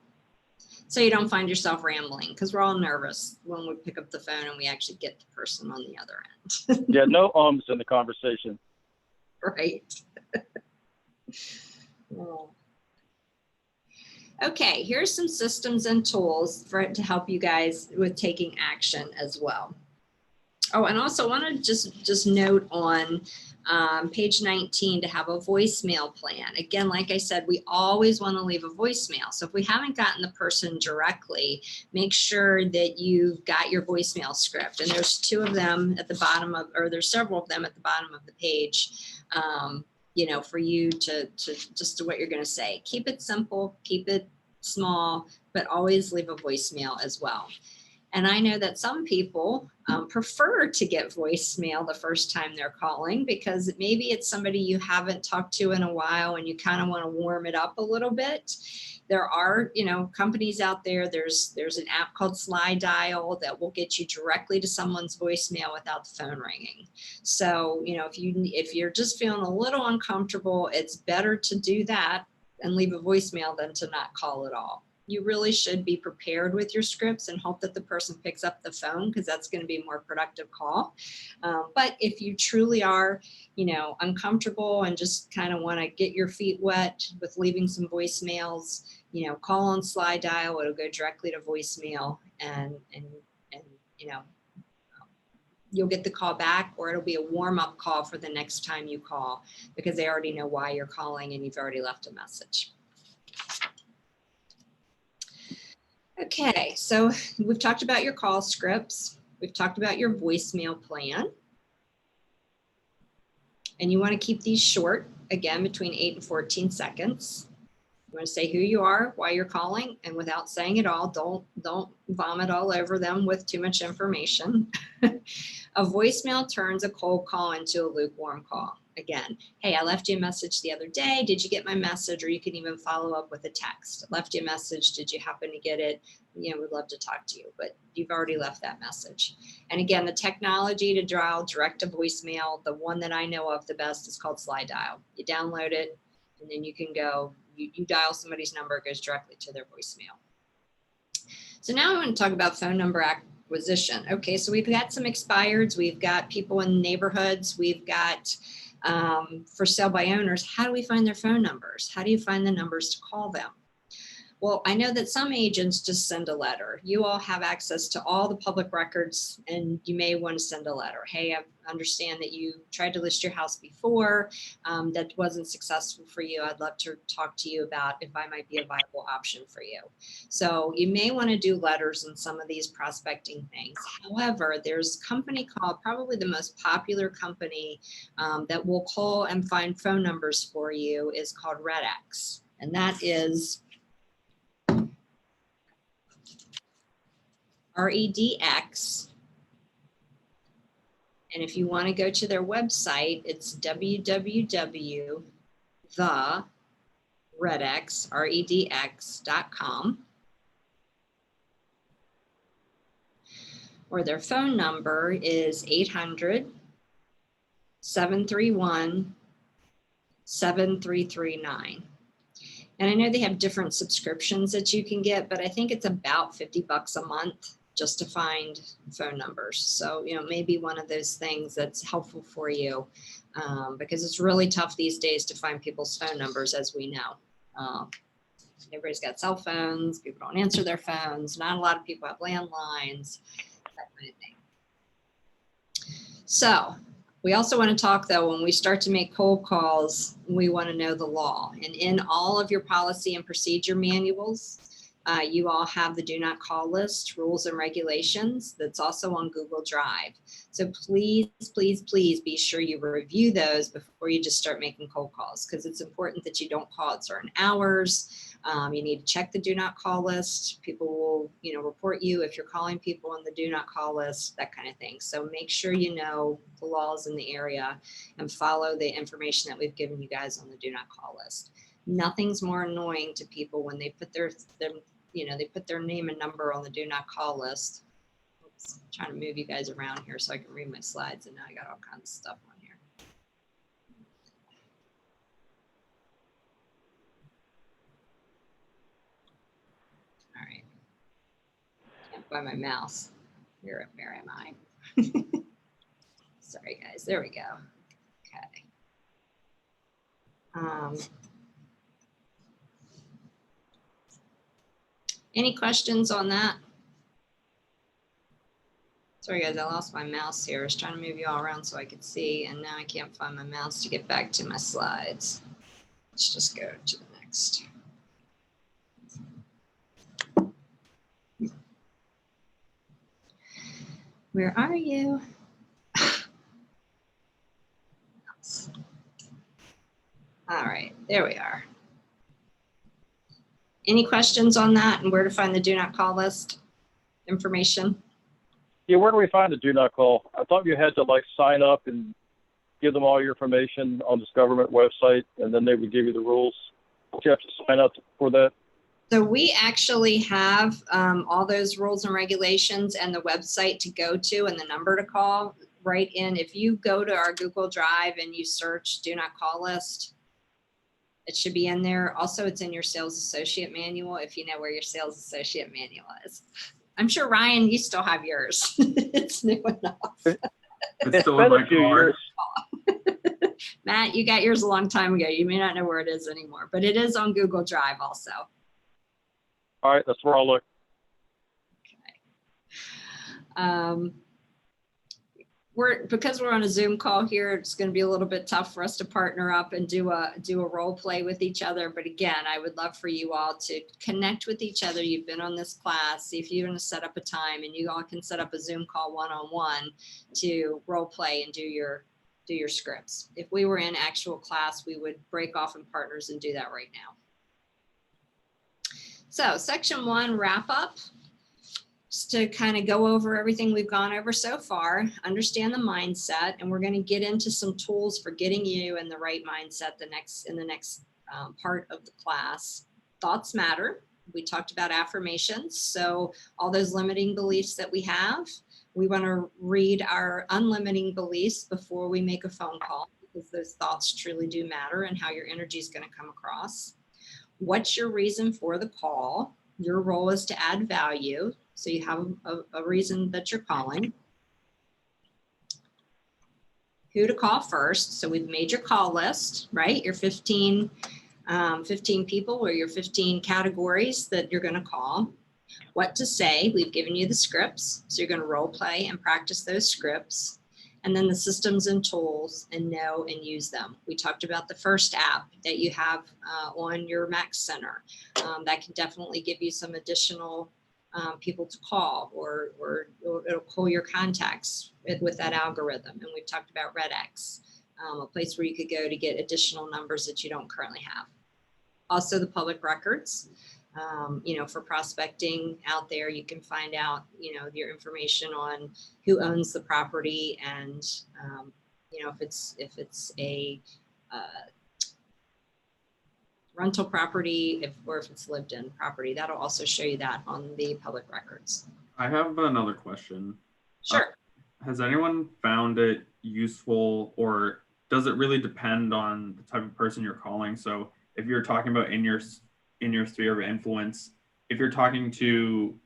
So you don't find yourself rambling, because we're all nervous when we pick up the phone and we actually get the person on the other end. Yeah, no in the conversation. Right. Oh. Okay, here's some systems and tools to help you guys with taking action as well. Oh, and also want to just note on page 19 to have a voicemail plan. Again, like I said, we always want to leave a voicemail. So if we haven't gotten the person directly, make sure that you've got your voicemail script. And there's two of them at the bottom of, or there's several of them at the bottom of the page, you know, for you to just what you're going to say. Keep it simple, keep it small, but always leave a voicemail as well. And I know that some people prefer to get voicemail the first time they're calling, because maybe it's somebody you haven't talked to in a while and you kind of want to warm it up a little bit. There are, you know, companies out there. There's an app called Slide Dial that will get you directly to someone's voicemail without the phone ringing. So, you know, if you're just feeling a little uncomfortable, it's better to do that and leave a voicemail than to not call at all. You really should be prepared with your scripts and hope that the person picks up the phone, because that's going to be a more productive call. But if you truly are, you know, uncomfortable and just kind of want to get your feet wet with leaving some voicemails, you know, call on Slide Dial. It'll go directly to voicemail, and you know, you'll get the call back, or it'll be a warm-up call for the next time you call, because they already know why you're calling and you've already left a message. Okay, so we've talked about your call scripts. We've talked about your voicemail plan. And you want to keep these short, again, between 8 and 14 seconds. You want to say who you are, why you're calling, and without saying it all, don't vomit all over them with too much information. A voicemail turns a cold call into a lukewarm call. Again, hey, I left you a message the other day. Did you get my message? Or you can even follow up with a text. Left you a message. Did you happen to get it? You know, we'd love to talk to you, but you've already left that message. And again, the technology to dial direct to voicemail, the one that I know of the best is called Slide Dial. You download it, and then you can go, you dial somebody's number, it goes directly to their voicemail. So now I want to talk about phone number acquisition. Okay, so we've got some expireds. We've got people in neighborhoods. We've got for sale by owners. How do we find their phone numbers? How do you find the numbers to call them? Well, I know that some agents just send a letter. You all have access to all the public records, and you may want to send a letter. Hey, I understand that you tried to list your house before. That wasn't successful for you. I'd love to talk to you about if I might be a viable option for you. So you may want to do letters in some of these prospecting things. However, there's a company called, probably the most popular company that will call and find phone numbers for you, is called RedX. And that is REDX. And if you want to go to their website, it's www.redx.com. Or their phone number is 800-731-7339. And I know they have different subscriptions that you can get, but I think it's about $50 a month just to find phone numbers. So, you know, maybe one of those things that's helpful for you, because it's really tough these days to find people's phone numbers, as we know. Everybody's got cell phones, people don't answer their phones, not a lot of people have landlines, that kind of thing. So we also want to talk, though, when we start to make cold calls, we want to know the law. And in all of your policy and procedure manuals, you all have the do not call list, rules and regulations. That's also on Google Drive. So please, please, please be sure you review those before you just start making cold calls, because it's important that you don't call at certain hours. You need to check the do not call list. People will, you know, report you if you're calling people on the do not call list, that kind of thing. So make sure you know the laws in the area and follow the information that we've given you guys on the do not call list. Nothing's more annoying to people when they put their they put their name and number on the do not call list. Oops, I'm trying to move you guys around here so I can read my slides, and now I got all kinds of stuff on here. All right. by my mouse. Where am I? Sorry, guys. There we go. Okay. Any questions on that? Sorry, guys. I lost my mouse here. I was trying to move you all around so I could see, and now I can't find my mouse to get back to my slides. Let's just go to the next. Where are you? All right, there we are. Any questions on that and where to find the do not call list information? Yeah, where do we find the do not call? I thought you had to like sign up and give them all your information on this government website, and then they would give you the rules. You have to sign up for that. So we actually have all those rules and regulations and the website to go to and the number to call right in. If you go to our Google Drive and you search do not call list, it should be in there. Also, it's in your sales associate manual if you know where your sales associate manual is. I'm sure, Ryan, you still have yours. It's new enough. It's still in been my a few car. years. Matt, you got yours a long time ago. You may not know where it is anymore, but it is on Google Drive also. All right, that's where I'll look. Okay. Because we're on a Zoom call here, it's going to be a little bit tough for us to partner up and do a role play with each other. But again, I would love for you all to connect with each other. You've been on this class. See if you're going to set up a time, and you all can set up a Zoom call one-on-one to role play and do your scripts. If we were in actual class, we would break off in partners and do that right now. So section 1, wrap up. Just to kind of go over everything we've gone over so far, understand the mindset, and we're going to get into some tools for getting you in the right mindset in the next part of the class. Thoughts matter. We talked about affirmations. So all those limiting beliefs that we have, we want to read our unlimiting beliefs before we make a phone call, because those thoughts truly do matter and how your energy is going to come across. What's your reason for the call? Your role is to add value. So you have a reason that you're calling. Who to call first. So we've made your call list, right? Your 15 people or your 15 categories that you're going to call. What to say. We've given you the scripts. So you're going to role play and practice those scripts. And then the systems and tools, and know and use them. We talked about the first app that you have on your Mac Center. That can definitely give you some additional people to call, or it'll pull your contacts with that algorithm. And we've talked about RedX, a place where you could go to get additional numbers that you don't currently have. Also the public records, for prospecting out there, you can find out, your information on who owns the property, and, if it's a rental property, or if it's lived in property, that'll also show you that on the public records. I have another question. Sure. Has anyone found it useful, or does it really depend on the type of person you're calling? So if you're talking about in your sphere of influence, if you're talking to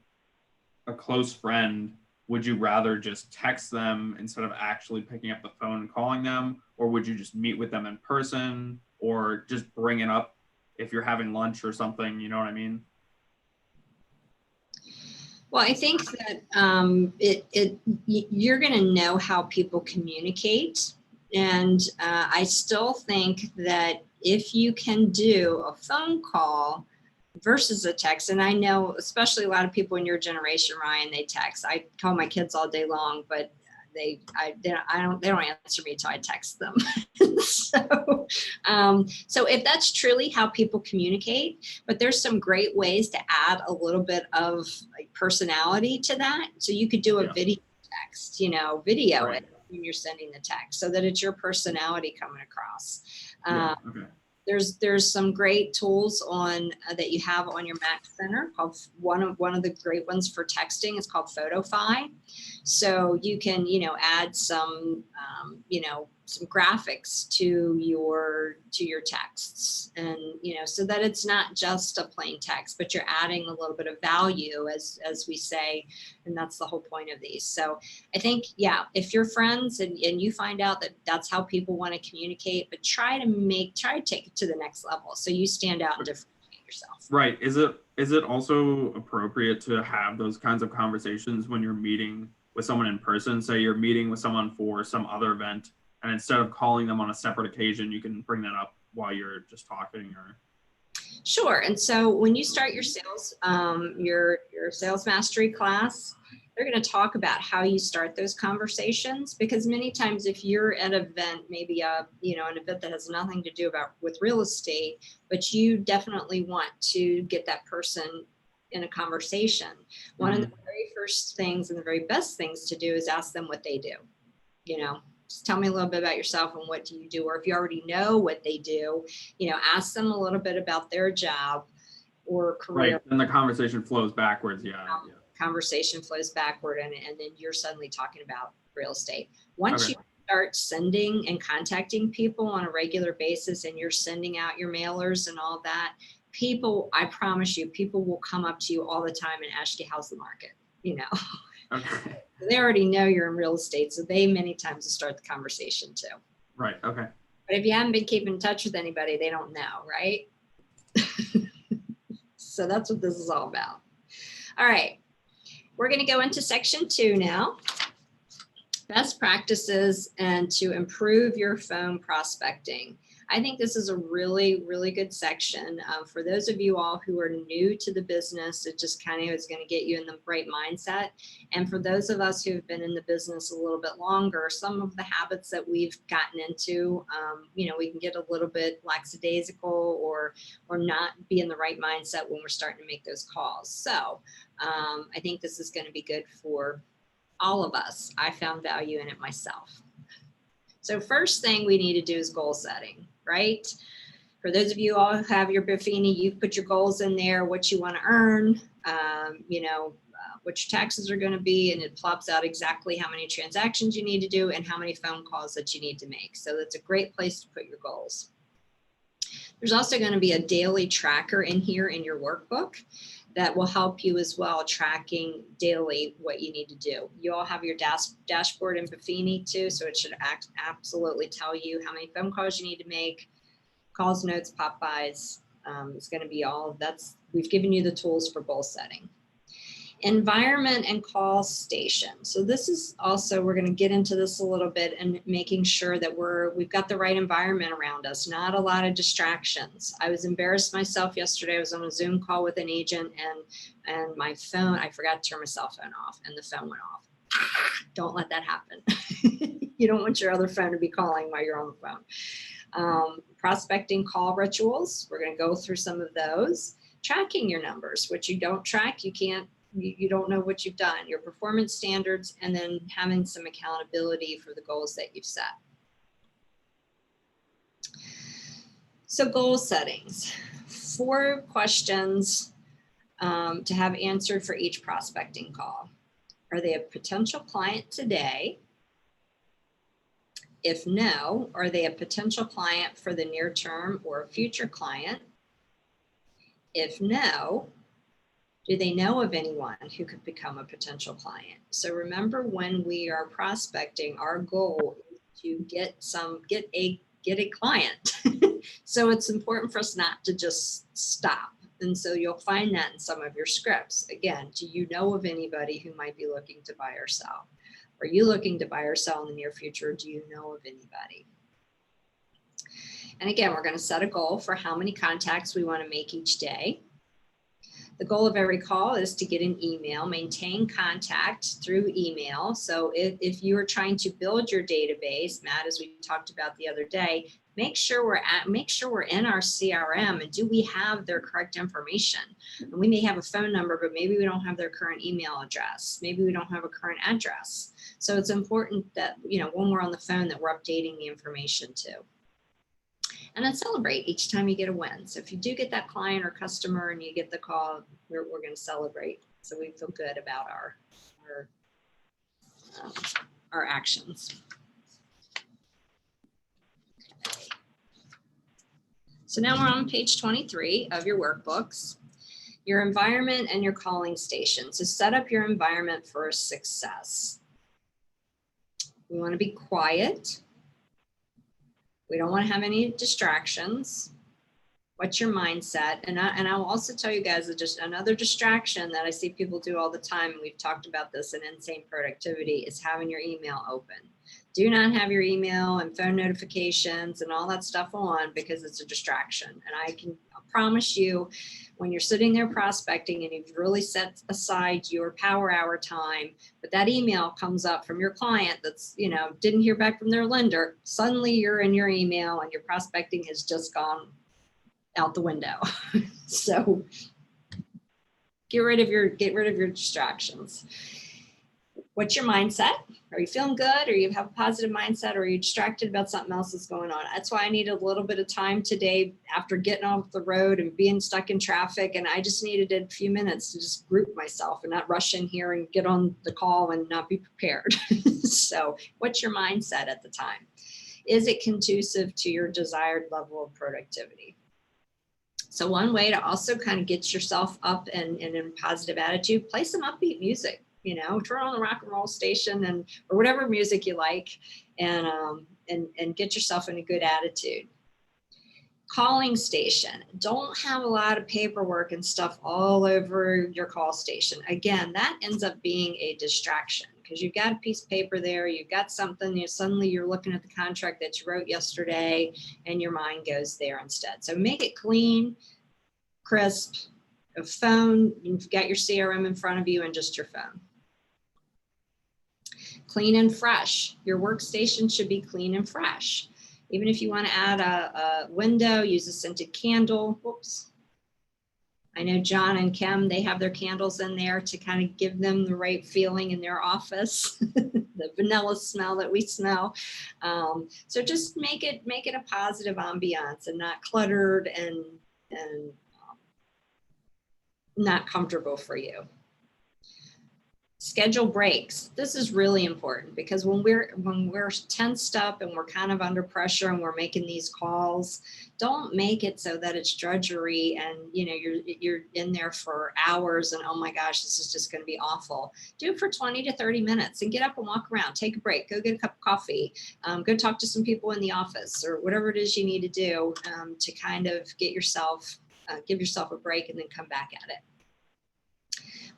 a close friend, would you rather just text them instead of actually picking up the phone and calling them? Or would you just meet with them in person, or just bring it up if you're having lunch or something, you know what I mean? Well, I think that you're going to know how people communicate. And I still think that if you can do a phone call versus a text, and I know especially a lot of people in your generation, Ryan, they text. I call my kids all day long, but they don't answer me until I text them. So if that's truly how people communicate, but there's some great ways to add a little bit of like personality to that. So you could do a video text, video Right. it when you're sending the text, so that it's your personality coming across. Okay. There's some great tools on that you have on your Mac Center, called one of the great ones for texting is called PhotoFi. So you can add some some graphics to your texts, and so that it's not just a plain text, but you're adding a little bit of value, as we say, and that's the whole point of these. So I think, yeah, if you're friends and you find out that that's how people want to communicate, but try to take it to the next level so you stand out and differentiate yourself. Right. Is it also appropriate to have those kinds of conversations when you're meeting with someone in person? Say you're meeting with someone for some other event, and instead of calling them on a separate occasion, you can bring that up while you're just talking. Or Sure. And so when you start your sales, your sales mastery class, they're going to talk about how you start those conversations, because many times if you're at an event, maybe an event that has nothing to do with real estate, but you definitely want to get that person in a conversation. One of the very first things and the very best things to do is ask them what they do. Just tell me a little bit about yourself and what do you do? Or if you already know what they do, ask them a little bit about their job or career. Right. And the conversation flows backwards. Yeah. Conversation flows backward, and then you're suddenly talking about real estate. Once Okay. you start sending and contacting people on a regular basis, and you're sending out your mailers and all that, I promise you, people will come up to you all the time and ask you, how's the market? Okay. They already know you're in real estate, so they many times will start the conversation too. Right. Okay. But if you haven't been keeping in touch with anybody, they don't know, right? So that's what this is all about. All right, we're going to go into section 2 now. Best practices and to improve your phone prospecting. I think this is a really, really good section. For those of you all who are new to the business, it just kind of is going to get you in the right mindset. And for those of us who've been in the business a little bit longer, some of the habits that we've gotten into, we can get a little bit lackadaisical or not be in the right mindset when we're starting to make those calls. So I think this is going to be good for all of us. I found value in it myself. So first thing we need to do is goal setting, right? For those of you all who have your Buffini, you've put your goals in there, what you want to earn, what your taxes are going to be, and it plops out exactly how many transactions you need to do and how many phone calls that you need to make. So that's a great place to put your goals. There's also going to be a daily tracker in here in your workbook that will help you as well, tracking daily what you need to do. You all have your dashboard in Buffini too, so it should absolutely tell you how many phone calls you need to make, calls, notes, pop-bys. It's going to be all of that's, we've given you the tools for goal setting. Environment and call station. So this is also, we're going to get into this a little bit and making sure that we've got the right environment around us, not a lot of distractions. I was embarrassed myself yesterday. I was on a Zoom call with an agent and my phone, I forgot to turn my cell phone off and the phone went off. Don't let that happen. You don't want your other phone to be calling while you're on the phone. Prospecting call rituals. We're going to go through some of those. Tracking your numbers. What you don't track, you don't know what you've done, your performance standards, and then having some accountability for the goals that you've set. So goal settings, 4 questions to have answered for each prospecting call. Are they a potential client today? If no, are they a potential client for the near term or a future client? If no, do they know of anyone who could become a potential client? So remember, when we are prospecting, our goal is to get a client. So it's important for us not to just stop. And so you'll find that in some of your scripts. Again, do you know of anybody who might be looking to buy or sell? Are you looking to buy or sell in the near future? Do you know of anybody? And again, we're going to set a goal for how many contacts we want to make each day. The goal of every call is to get an email, maintain contact through email. So if you are trying to build your database, Matt, as we talked about the other day, make sure we're in our CRM, and do we have their correct information? And we may have a phone number, but maybe we don't have their current email address. Maybe we don't have a current address. So it's important that, when we're on the phone, that we're updating the information too. And then celebrate each time you get a win. So if you do get that client or customer and you get the call, we're going to celebrate. So we feel good about our actions. So now we're on page 23 of your workbooks. Your environment and your calling station. So set up your environment for success. We want to be quiet. We don't want to have any distractions. What's your mindset? And I'll also tell you guys that just another distraction that I see people do all the time, and we've talked about this in Insane Productivity, is having your email open. Do not have your email and phone notifications and all that stuff on, because it's a distraction. And I can promise you, when you're sitting there prospecting and you've really set aside your power hour time, but that email comes up from your client that's, you know, didn't hear back from their lender, suddenly you're in your email and your prospecting has just gone out the window. So get rid of your distractions. What's your mindset? Are you feeling good? Or you have a positive mindset? Or are you distracted about something else that's going on? That's why I needed a little bit of time today after getting off the road and being stuck in traffic. And I just needed a few minutes to just group myself and not rush in here and get on the call and not be prepared. So what's your mindset at the time? Is it conducive to your desired level of productivity? So one way to also kind of get yourself up and in a positive attitude, play some upbeat music. You know, turn on the rock and roll station and or whatever music you like, and get yourself in a good attitude. Calling station. Don't have a lot of paperwork and stuff all over your call station. Again, that ends up being a distraction because you've got a piece of paper there, you've got something, suddenly you're looking at the contract that you wrote yesterday and your mind goes there instead. So make it clean, crisp, a phone, you've got your CRM in front of you and just your phone. Clean and fresh. Your workstation should be clean and fresh. Even if you want to add a window, use a scented candle. Whoops. I know John and Kim, they have their candles in there to kind of give them the right feeling in their office, the vanilla smell that we smell. So just make it a positive ambiance and not cluttered and not comfortable for you. Schedule breaks. This is really important because when we're tensed up and we're kind of under pressure and we're making these calls, don't make it so that it's drudgery and you're in there for hours and oh my gosh, this is just going to be awful. Do it for 20 to 30 minutes and get up and walk around, take a break, go get a cup of coffee, go talk to some people in the office or whatever it is you need to do to kind of give yourself a break and then come back at it.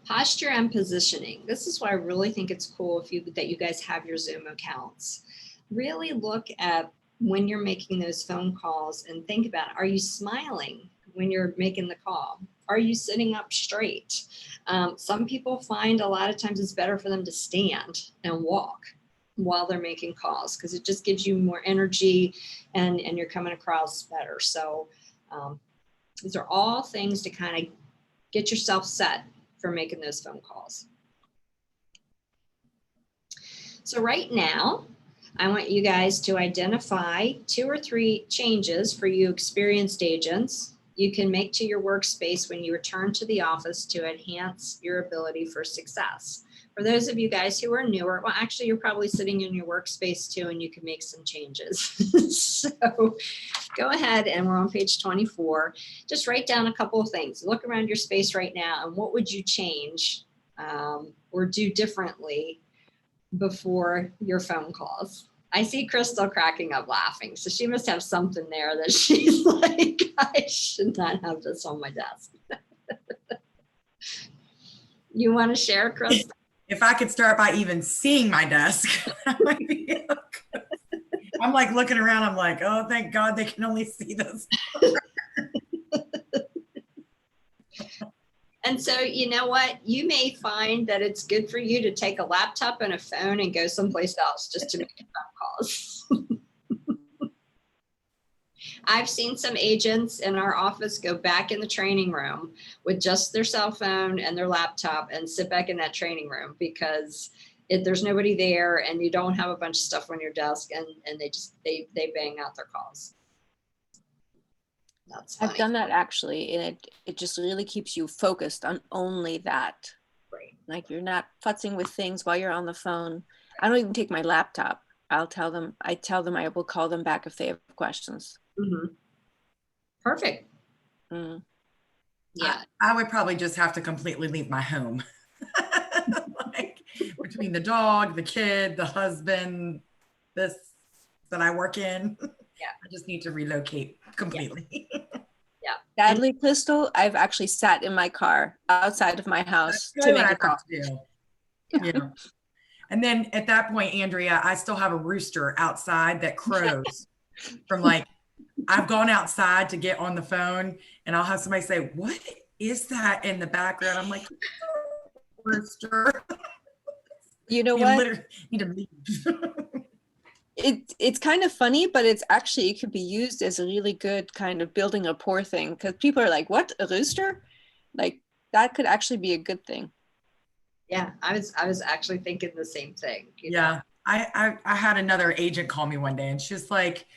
Posture and positioning. This is why I really think it's cool that you guys have your Zoom accounts. Really look at when you're making those phone calls and think about, are you smiling when you're making the call? Are you sitting up straight? Some people find a lot of times it's better for them to stand and walk while they're making calls because it just gives you more energy and you're coming across better. So these are all things to kind of get yourself set for making those phone calls. So right now, I want you guys to identify 2 or 3 changes for you experienced agents you can make to your workspace when you return to the office to enhance your ability for success. For those of you guys who are newer, well, actually, you're probably sitting in your workspace too, and you can make some changes. So go ahead, and we're on page 24. Just write down a couple of things. Look around your space right now, and what would you change or do differently before your phone calls? I see Crystal cracking up laughing, so she must have something there that she's like, I should not have this on my desk. You want to share, Crystal? If I could start by even seeing my desk, that might be good. I'm like looking around, I'm like, oh, thank God they can only see this. And so, you know what? You may find that it's good for you to take a laptop and a phone and go someplace else just to make phone calls. I've seen some agents in our office go back in the training room with just their cell phone and their laptop and sit back in that training room because there's nobody there and you don't have a bunch of stuff on your desk and they bang out their calls. That's funny. I've done that actually, and it just really keeps you focused on only that. Right. Like you're not futzing with things while you're on the phone. I don't even take my laptop. I tell them I will call them back if they have questions. Mm-hmm. Perfect. Mm. Yeah. I would probably just have to completely leave my home. Like between the dog, the kid, the husband, this that I work in. Yeah. I just need to relocate completely. Yeah. Sadly, Crystal, I've actually sat in my car outside of my That's house really to what make I a have call. to do. Yeah. And then at that point, Andrea, I still have a rooster outside that crows from like, I've gone outside to get on the phone and I'll have somebody say, what is that in the background? I'm like, rooster. You know You what? literally need to leave. It's kind of funny, but it's actually, it could be used as a really good kind of building rapport thing, because people are like, what, a rooster? Like that could actually be a good thing. Yeah. I was actually thinking the same thing. You know? Yeah. I had another agent call me one day and she's like,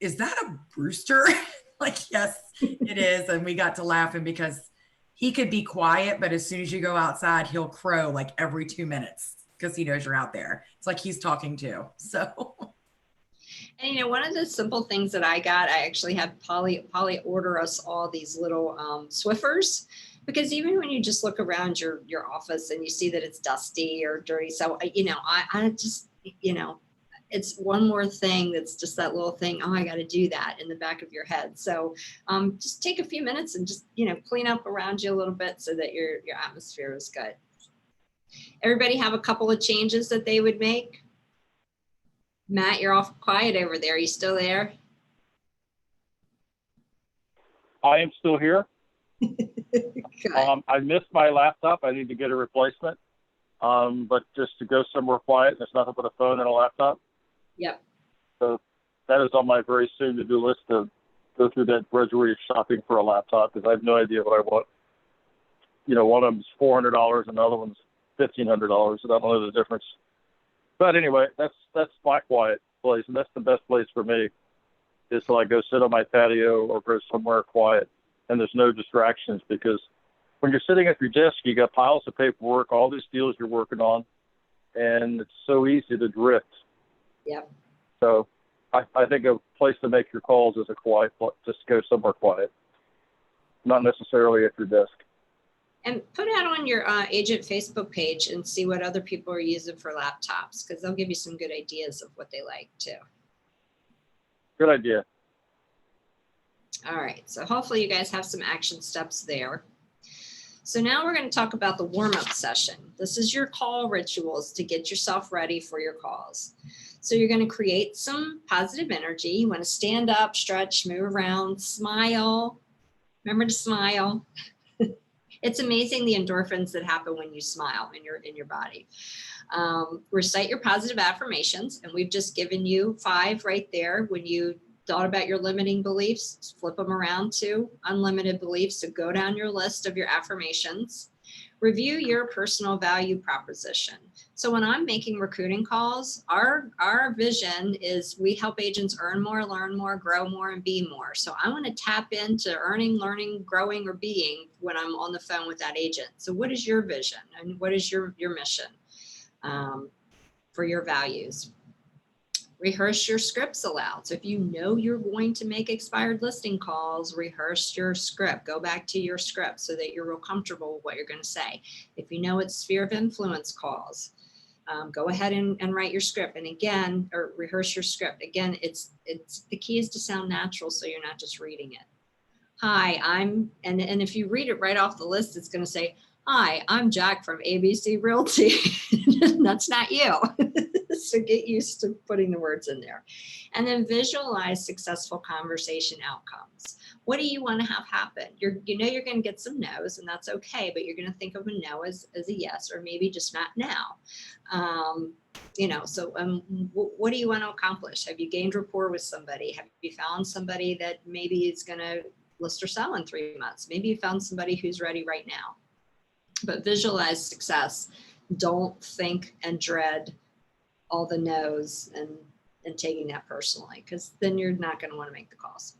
is that a rooster? Like, yes, it is. And we got to laughing because he could be quiet, but as soon as you go outside, he'll crow like every 2 minutes because he knows you're out there. It's like he's talking to. So And you know, one of the simple things that I got, I actually had Polly order us all these little Swiffers, because even when you just look around your office and you see that it's dusty or dirty, so you know, I just, you know, it's one more thing that's just that little thing. Oh, I got to do that in the back of your head. So just take a few minutes and just, you know, clean up around you a little bit so that your atmosphere is good. Everybody have a couple of changes that they would make. Matt, you're off quiet over there. Are you still there? I am still here. Good. I missed my laptop. I need to get a replacement. But just to go somewhere quiet, there's nothing but a phone and a laptop. Yep. So that is on my very soon to do list to go through that drudgery of shopping for a laptop, because I have no idea what I want. You know, one of them's $400 and the other one's $1,500. So I don't know the difference. But anyway, that's my quiet place, and that's the best place for me. Is to like go sit on my patio or go somewhere quiet, and there's no distractions, because when you're sitting at your desk, you got piles of paperwork, all these deals you're working on, and it's so easy to drift. Yep. So I think a place to make your calls is a quiet place, just go somewhere quiet, not necessarily at your desk. And put it on your agent Facebook page and see what other people are using for laptops, because they'll give you some good ideas of what they like too. Good idea. All right, so hopefully you guys have some action steps there. So now we're going to talk about the warm-up session. This is your call rituals to get yourself ready for your calls. So you're going to create some positive energy. You want to stand up, stretch, move around, smile. Remember to smile. It's amazing the endorphins that happen when you smile in your body. Recite your positive affirmations, and we've just given you 5 right there. When you thought about your limiting beliefs, flip them around to unlimited beliefs. So go down your list of your affirmations. Review your personal value proposition. So when I'm making recruiting calls, our vision is we help agents earn more, learn more, grow more, and be more. So I want to tap into earning, learning, growing, or being when I'm on the phone with that agent. So what is your vision and what is your mission for your values? Rehearse your scripts aloud. So if you know you're going to make expired listing calls, rehearse your script. Go back to your script so that you're real comfortable with what you're going to say. If you know it's sphere of influence calls, go ahead and write your script. And again, or rehearse your script. Again, it's the key is to sound natural so you're not just reading it. Hi, and if you read it right off the list, it's going to say, hi, I'm Jack from ABC Realty. That's not you. So get used to putting the words in there. And then visualize successful conversation outcomes. What do you want to have happen? You know you're going to get some no's, and that's okay, but you're going to think of a no as a yes, or maybe just not now. You know, so what do you want to accomplish? Have you gained rapport with somebody? Have you found somebody that maybe is going to list or sell in 3 months? Maybe you found somebody who's ready right now. But visualize success. Don't think and dread all the no's and taking that personally, because then you're not going to want to make the calls.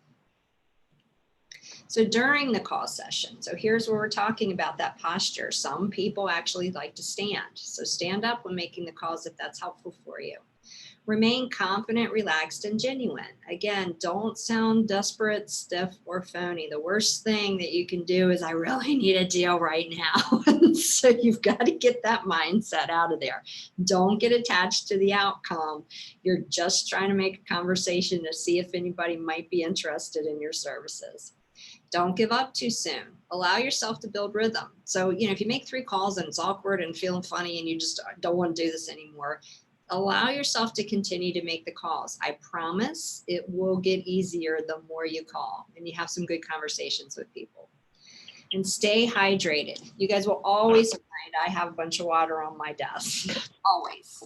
So during the call session, so here's where we're talking about that posture. Some people actually like to stand. So stand up when making the calls if that's helpful for you. Remain confident, relaxed, and genuine. Again, don't sound desperate, stiff, or phony. The worst thing that you can do is, I really need a deal right now. So you've got to get that mindset out of there. Don't get attached to the outcome. You're just trying to make a conversation to see if anybody might be interested in your services. Don't give up too soon. Allow yourself to build rhythm. So, if you make 3 calls and it's awkward and feeling funny and you just don't want to do this anymore, allow yourself to continue to make the calls. I promise it will get easier the more you call and you have some good conversations with people. And stay hydrated. You guys will always find I have a bunch of water on my desk. Always.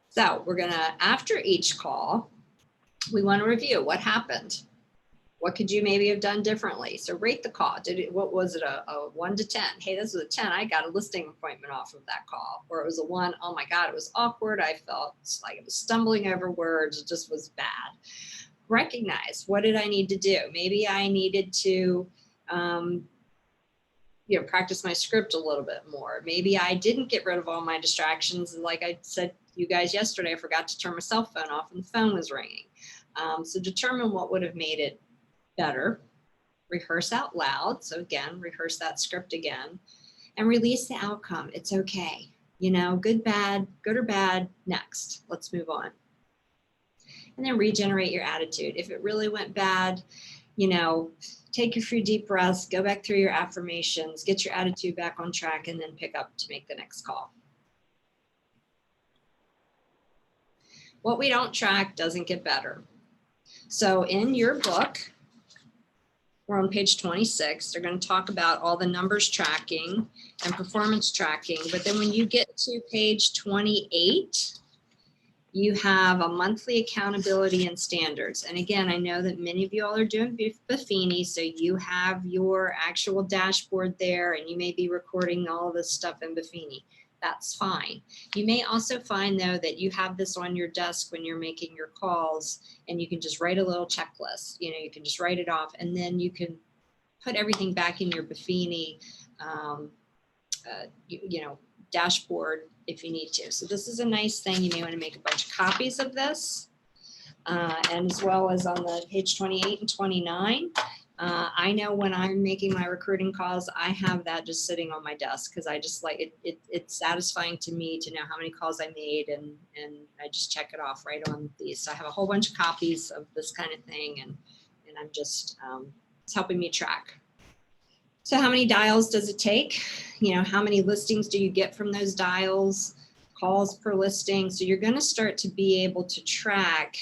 So we're gonna, after each call, we want to review what happened. What could you maybe have done differently? So rate the call. What was it, a 1 to 10? Hey, this was a 10. I got a listing appointment off of that call. Or it was a 1. Oh my God, it was awkward. I felt like I was stumbling over words. It just was bad. Recognize, what did I need to do? Maybe I needed to, practice my script a little bit more. Maybe I didn't get rid of all my distractions. And like I said to you guys yesterday, I forgot to turn my cell phone off and the phone was ringing. So determine what would have made it better. Rehearse out loud. So again, rehearse that script again and release the outcome. It's okay. Good, bad, good or bad, next. Let's move on. And then regenerate your attitude. If it really went bad, take a few deep breaths, go back through your affirmations, get your attitude back on track, and then pick up to make the next call. What we don't track doesn't get better. So in your book, we're on page 26, they're going to talk about all the numbers tracking and performance tracking. But then when you get to page 28, you have a monthly accountability and standards. And again, I know that many of you all are doing Buffini, so you have your actual dashboard there and you may be recording all of this stuff in Buffini. That's fine. You may also find though that you have this on your desk when you're making your calls and you can just write a little checklist. You can just write it off and then you can put everything back in your Buffini, dashboard if you need to. So this is a nice thing. You may want to make a bunch of copies of this. And as well as on the page 28 and 29, I know when I'm making my recruiting calls, I have that just sitting on my desk because I just like it. It's satisfying to me to know how many calls I made and I just check it off right on these. So I have a whole bunch of copies of this kind of thing and I'm just, it's helping me track. So how many dials does it take? How many listings do you get from those dials? Calls per listing. So you're going to start to be able to track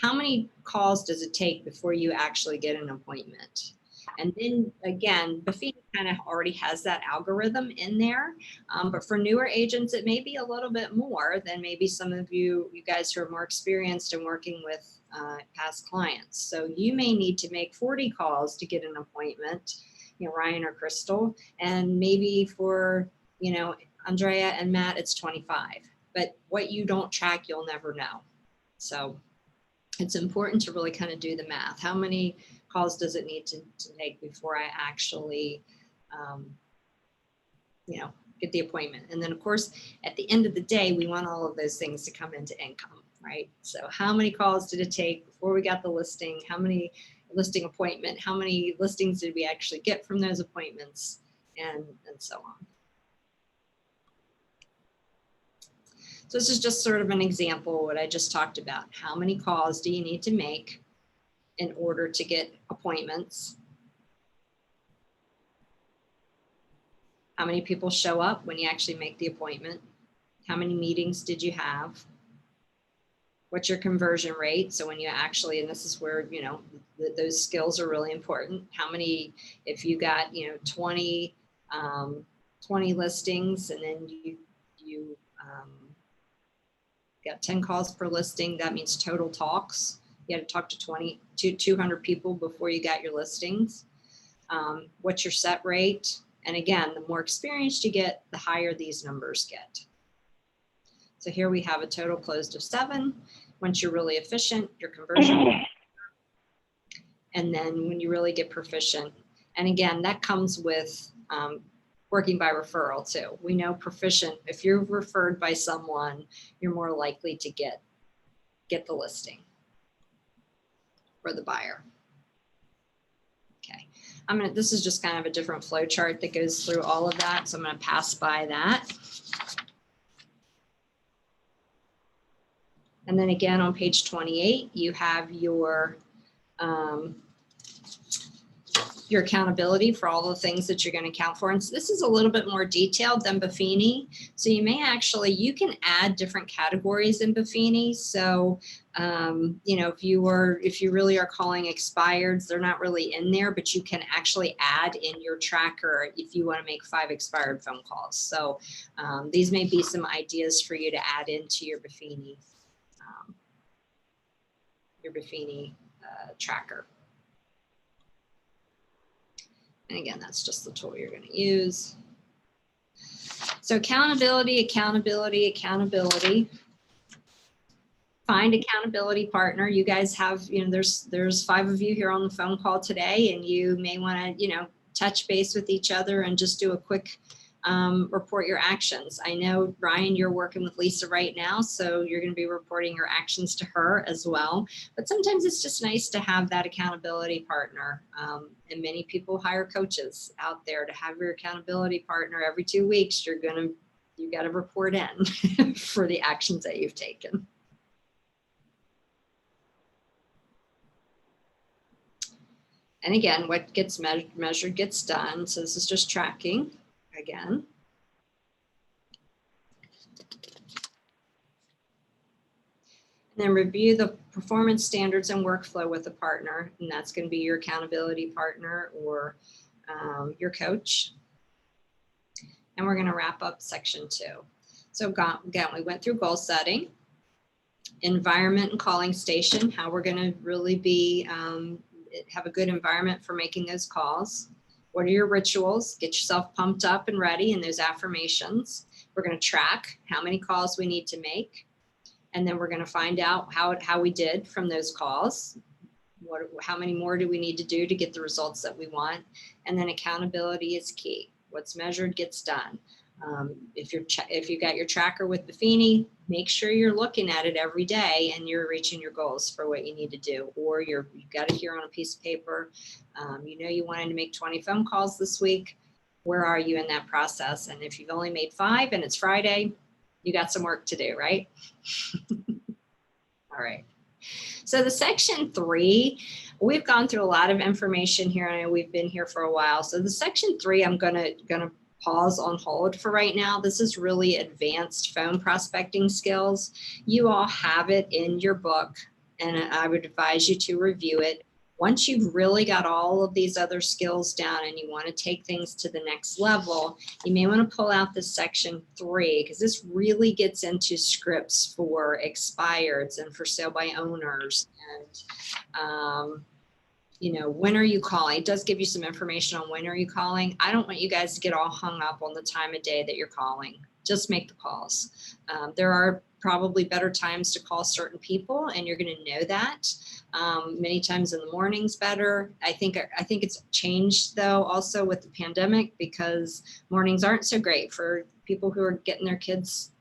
how many calls does it take before you actually get an appointment. And then again, Buffini kind of already has that algorithm in there. But for newer agents, it may be a little bit more than maybe some of you guys who are more experienced in working with past clients. So you may need to make 40 calls to get an appointment, Ryan or Crystal, and maybe for, Andrea and Matt, it's 25. But what you don't track, you'll never know. So it's important to really kind of do the math. How many calls does it need to take before I actually, get the appointment? And then of course, at the end of the day, we want all of those things to come into income, right? So how many calls did it take before we got the listing? How many listing appointment? How many listings did we actually get from those appointments? And so on. So this is just sort of an example of what I just talked about. How many calls do you need to make in order to get appointments? How many people show up when you actually make the appointment? How many meetings did you have? What's your conversion rate? So when you actually, and this is where, those skills are really important. How many, if you got, 20 listings and then you got 10 calls per listing, that means total talks. You had to talk to 200 people before you got your listings. What's your set rate? And again, the more experienced you get, the higher these numbers get. So here we have a total closed of 7. Once you're really efficient, your conversion. And then when you really get proficient, And again, that comes with working by referral too. We know proficient, if you're referred by someone, you're more likely to get the listing for the buyer. Okay, this is just kind of a different flow chart that goes through all of that. So I'm gonna pass by that. And then again, on page 28, you have your accountability for all the things that you're going to account for. And so this is a little bit more detailed than Buffini. So you may actually, you can add different categories in Buffini. So, you know, if you really are calling expireds, they're not really in there, but you can actually add in your tracker if you want to make 5 expired phone calls. So these may be some ideas for you to add into your Buffini tracker. And again, that's just the tool you're going to use. So accountability, accountability, accountability. Find accountability partner. You guys have, you know, there's 5 of you here on the phone call today, and you may want to, you know, touch base with each other and just do a quick report your actions. I know, Ryan, you're working with Lisa right now, so you're going to be reporting your actions to her as well. But sometimes it's just nice to have that accountability partner. And many people hire coaches out there to have your accountability partner. Every 2 weeks, you got to report in for the actions that you've taken. And again, what gets measured gets done. So this is just tracking again. And then review the performance standards and workflow with a partner. And that's going to be your accountability partner or your coach. And we're going to wrap up section 2. So again, we went through goal setting, environment and calling station, how we're going to really be, have a good environment for making those calls. What are your rituals? Get yourself pumped up and ready in those affirmations. We're going to track how many calls we need to make. And then we're going to find out how we did from those calls. How many more do we need to do to get the results that we want? And then accountability is key. What's measured gets done. If you got your tracker with Buffini, make sure you're looking at it every day and you're reaching your goals for what you need to do. Or you've got it here on a piece of paper. You know you wanted to make 20 phone calls this week. Where are you in that process? And if you've only made 5 and it's Friday, you got some work to do, right? All right. So the section 3, we've gone through a lot of information here. I know we've been here for a while. So the section 3, I'm gonna pause on hold for right now. This is really advanced phone prospecting skills. You all have it in your book, and I would advise you to review it. Once you've really got all of these other skills down and you want to take things to the next level, you may want to pull out this section 3, because this really gets into scripts for expireds and for sale by owners. And, you know, when are you calling? It does give you some information on when are you calling. I don't want you guys to get all hung up on the time of day that you're calling. Just make the calls. There are probably better times to call certain people, and you're going to know that. Many times in the morning's better. I think it's changed though also with the pandemic, because mornings aren't so great for people who are getting their kids,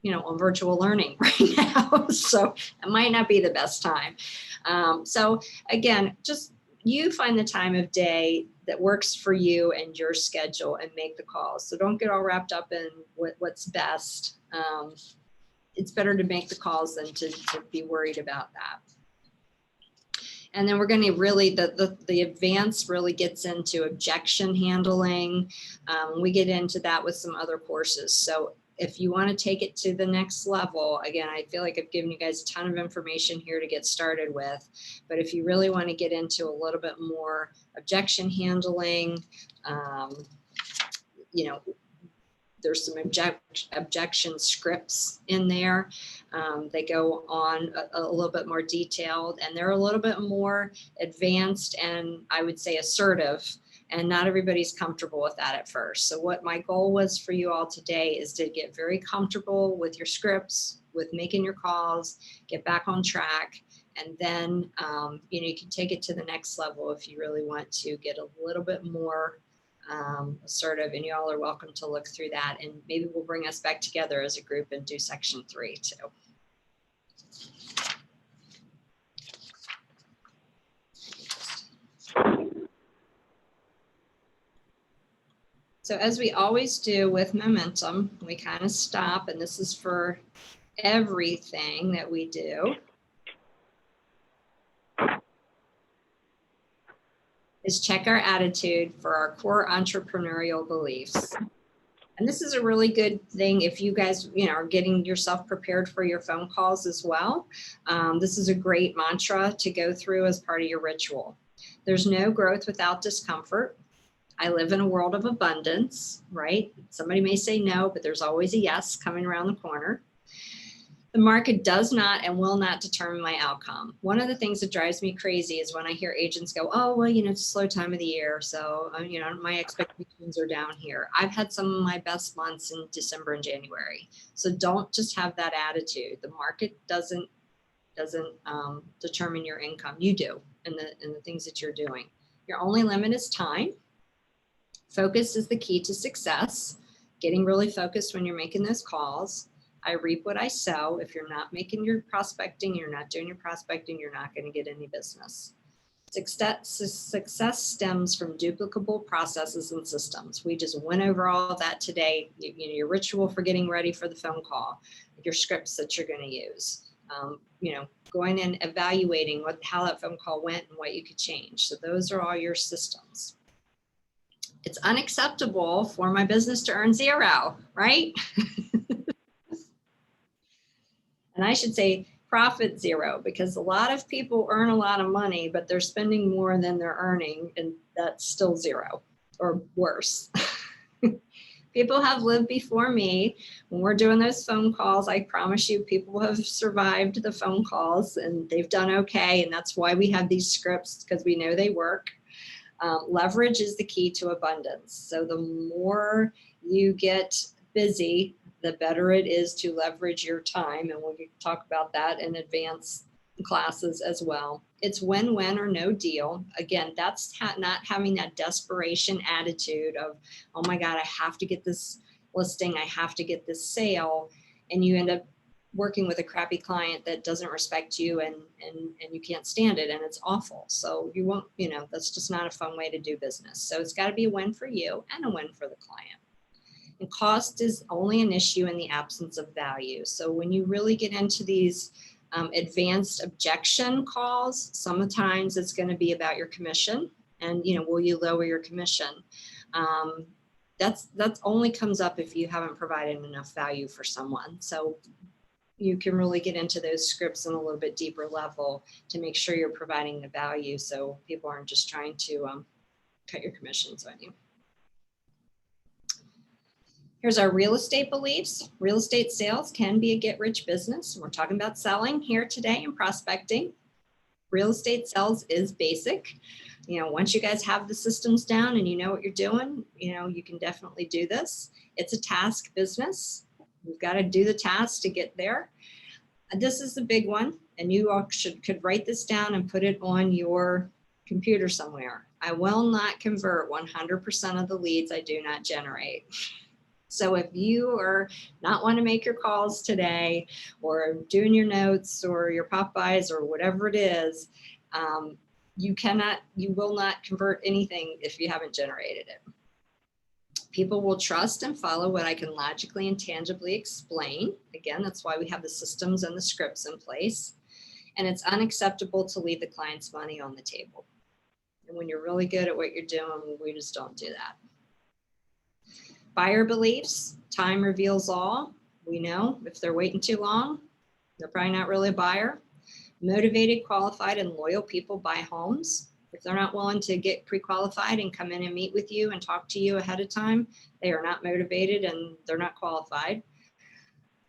you know, on virtual learning right now. So it might not be the best time. So again, just you find the time of day that works for you and your schedule and make the calls. So don't get all wrapped up in what's best. It's better to make the calls than to be worried about that. And then we're going to really, the advance really gets into objection handling. We get into that with some other courses. So if you want to take it to the next level, again, I feel like I've given you guys a ton of information here to get started with. But if you really want to get into a little bit more objection handling, you know, there's some objection scripts in there. They go on a little bit more detailed, and they're a little bit more advanced and I would say assertive And not everybody's comfortable with that at first. So what my goal was for you all today is to get very comfortable with your scripts, with making your calls, get back on track. And then, you can take it to the next level if you really want to get a little bit more assertive, and you all are welcome to look through that. And maybe we'll bring us back together as a group and do section 3 too. So as we always do with momentum, we kind of stop, and this is for everything that we do, is check our attitude for our core entrepreneurial beliefs. And this is a really good thing if you guys, are getting yourself prepared for your phone calls as well. This is a great mantra to go through as part of your ritual. There's no growth without discomfort. I live in a world of abundance, right? Somebody may say no, but there's always a yes coming around the corner. The market does not and will not determine my outcome. One of the things that drives me crazy is when I hear agents go, oh, well, it's a slow time of the year. So, my expectations are down here. I've had some of my best months in December and January. So don't just have that attitude. The market doesn't determine your income. You do, in the things that you're doing. Your only limit is time. Focus is the key to success. Getting really focused when you're making those calls. I reap what I sow. If you're not making your prospecting, you're not doing your prospecting, you're not going to get any business. Success stems from duplicable processes and systems. We just went over all of that today. Your ritual for getting ready for the phone call, your scripts that you're going to use, going and evaluating how that phone call went and what you could change. So those are all your systems. It's unacceptable for my business to earn 0, right? And I should say profit 0, because a lot of people earn a lot of money, but they're spending more than they're earning, and that's still 0 or worse. People have lived before me. When we're doing those phone calls, I promise you, people have survived the phone calls and they've done okay. And that's why we have these scripts, because we know they work. Leverage is the key to abundance. So the more you get busy, the better it is to leverage your time. And we'll talk about that in advanced classes as well. It's win-win or no deal. Again, that's not having that desperation attitude of, oh my God, I have to get this listing, I have to get this sale. And you end up working with a crappy client that doesn't respect you and you can't stand it, and it's awful. So you won't, that's just not a fun way to do business. So it's got to be a win for you and a win for the client. And cost is only an issue in the absence of value. So when you really get into these advanced objection calls, sometimes it's going to be about your commission and, will you lower your commission? That's only comes up if you haven't provided enough value for someone. So you can really get into those scripts on a little bit deeper level to make sure you're providing the value, so people aren't just trying to cut your commissions on you. Here's our real estate beliefs. Real estate sales can be a get-rich business. We're talking about selling here today and prospecting. Real estate sales is basic. Once you guys have the systems down and you know what you're doing, you can definitely do this. It's a task business. We've got to do the task to get there. This is the big one, and you all could write this down and put it on your computer somewhere. I will not convert 100% of the leads I do not generate. So if you are not want to make your calls today, or doing your notes or your Popeyes or whatever it is, you will not convert anything if you haven't generated it. People will trust and follow what I can logically and tangibly explain. Again, that's why we have the systems and the scripts in place. And it's unacceptable to leave the client's money on the table. And when you're really good at what you're doing, we just don't do that. Buyer beliefs, time reveals all. We know if they're waiting too long, they're probably not really a buyer. Motivated, qualified, and loyal people buy homes. If they're not willing to get pre-qualified and come in and meet with you and talk to you ahead of time, they are not motivated and they're not qualified.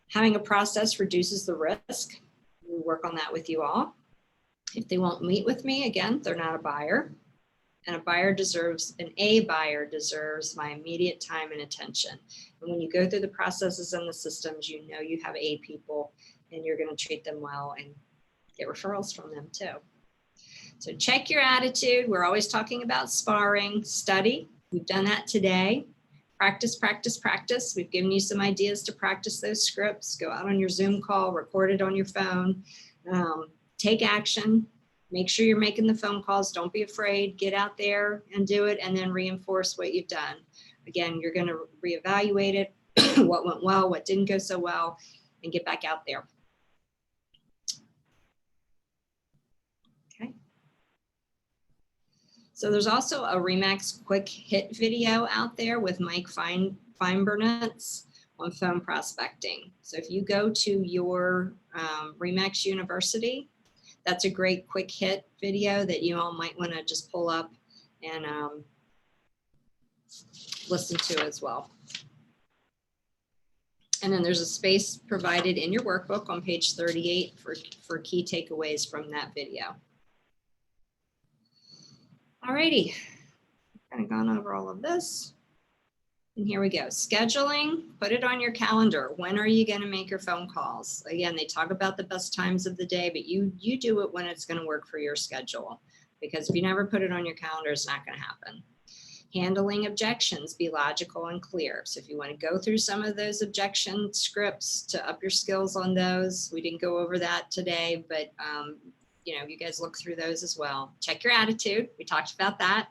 Having a process reduces the risk. We work on that with you all. If they won't meet with me, again, they're not a buyer. And an A buyer deserves my immediate time and attention. And when you go through the processes and the systems, you know you have A people and you're going to treat them well and get referrals from them too. So check your attitude. We're always talking about sparring, study. We've done that today. Practice, practice, practice. We've given you some ideas to practice those scripts. Go out on your Zoom call, record it on your phone, take action. Make sure you're making the phone calls. Don't be afraid. Get out there and do it, and then reinforce what you've done. Again, you're going to reevaluate it, what went well, what didn't go so well, and get back out there. Okay. So there's also a Remax quick hit video out there with Mike Feinburnetz on phone prospecting. So if you go to your Remax University, that's a great quick hit video that you all might want to just pull up and listen to as well. And then there's a space provided in your workbook on page 38 for key takeaways from that video. Alrighty, kind of gone over all of this. And here we go. Scheduling, put it on your calendar. When are you going to make your phone calls? Again, they talk about the best times of the day, but you do it when it's going to work for your schedule. Because if you never put it on your calendar, it's not going to happen. Handling objections, be logical and clear. So if you want to go through some of those objection scripts to up your skills on those, we didn't go over that today, but you know, you guys look through those as well. Check your attitude. We talked about that.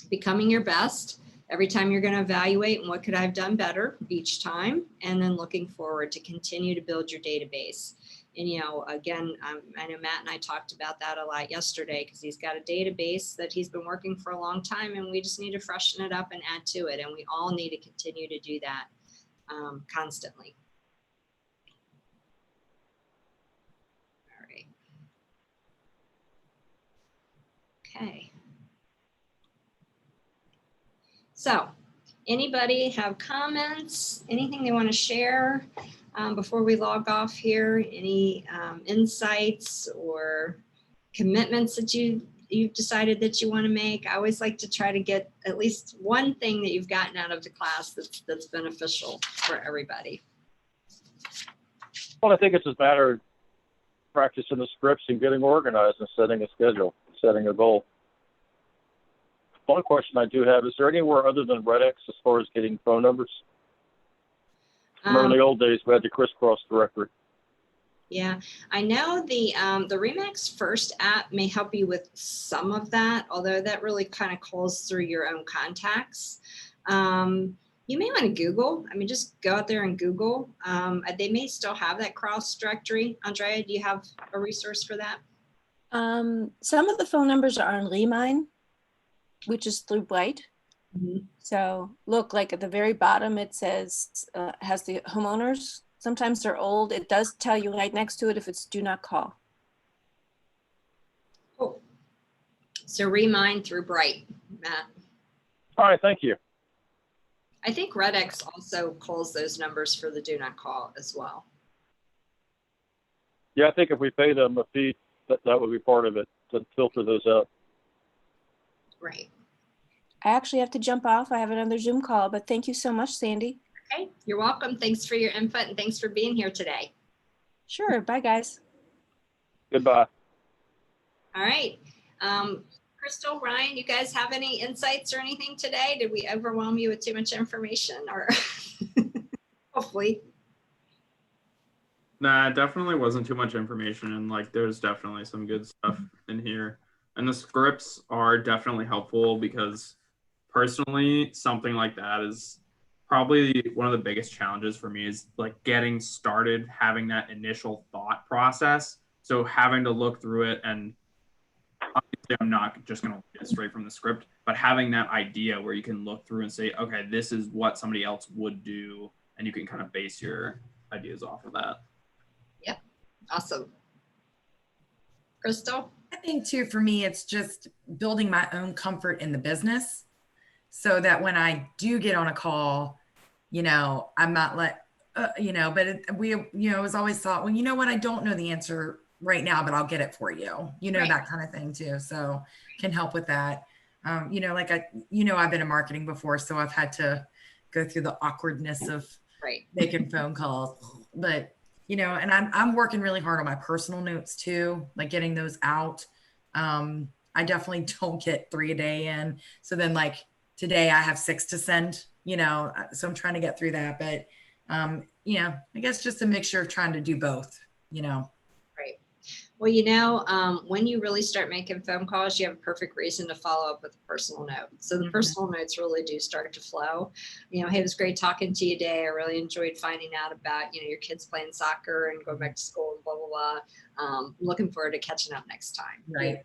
Becoming your best. Every time you're going to evaluate and what could I have done better each time, and then looking forward to continue to build your database. And, you know, again, I know Matt and I talked about that a lot yesterday because he's got a database that he's been working for a long time, and we just need to freshen it up and add to it. And we all need to continue to do that constantly. All right. Okay. So anybody have comments, anything they want to share before we log off here? Any insights or commitments that you've decided that you want to make? I always like to try to get at least one thing that you've gotten out of the class that's beneficial for everybody. Well, I think it's just a matter of practicing the scripts and getting organized and setting a schedule, setting a goal. One question I do have, is there anywhere other than RedX as far as getting phone numbers? Remember in the old days, we had the crisscross directory. Yeah, I know the Remax First app may help you with some of that, although that really kind of calls through your own contacts. You may want to Google. I mean, just go out there and Google. They may still have that cross directory. Andrea, do you have a resource for that? Some of the phone numbers are on Remind, which is through Bright. Mm-hmm. So look, like at the very bottom, it says, has the homeowners. Sometimes they're old. It does tell you right next to it if it's do not call. Cool. So Remind through Bright, Matt. All right, thank you. I think RedX also calls those numbers for the do not call as well. Yeah, I think if we pay them a fee, that would be part of it, to filter those out. Right. I actually have to jump off. I have another Zoom call, but thank you so much, Sandy. Okay, you're welcome. Thanks for your input and thanks for being here today. Sure. Bye, guys. Goodbye. All right. Crystal, Ryan, you guys have any insights or anything today? Did we overwhelm you with too much information or hopefully? Nah, it definitely wasn't too much information, and like there's definitely some good stuff in here. And the scripts are definitely helpful because personally, something like that is probably one of the biggest challenges for me is like getting started, having that initial thought process. So having to look through it, and obviously I'm not just going to get it straight from the script, but having that idea where you can look through and say, okay, this is what somebody else would do. And you can kind of base your ideas off of that. Yep. Awesome. Crystal? I think too, for me, it's just building my own comfort in the business so that when I do get on a call, you know, I'm not like, you know, but we, you know, it was always thought, well, you know what, I don't know the answer right now, but I'll get it for you, you know, Right. that kind of thing too. So can help with that. You know, like I've been in marketing before, so I've had to go through the awkwardness of Right. making phone calls, but you know, and I'm working really hard on my personal notes too, like getting those out. I definitely don't get 3 a day in. So then like today I have 6 to send, you know, so I'm trying to get through that. But you know, I guess just a mixture of trying to do both, you know. Right. Well, you know, when you really start making phone calls, you have a perfect reason to follow up with a personal note. So the Mhm. personal notes really do start to flow. You know, hey, it was great talking to you today. I really enjoyed finding out about, you know, your kids playing soccer and going back to school and blah, blah, blah. Looking forward to catching up next time. Right.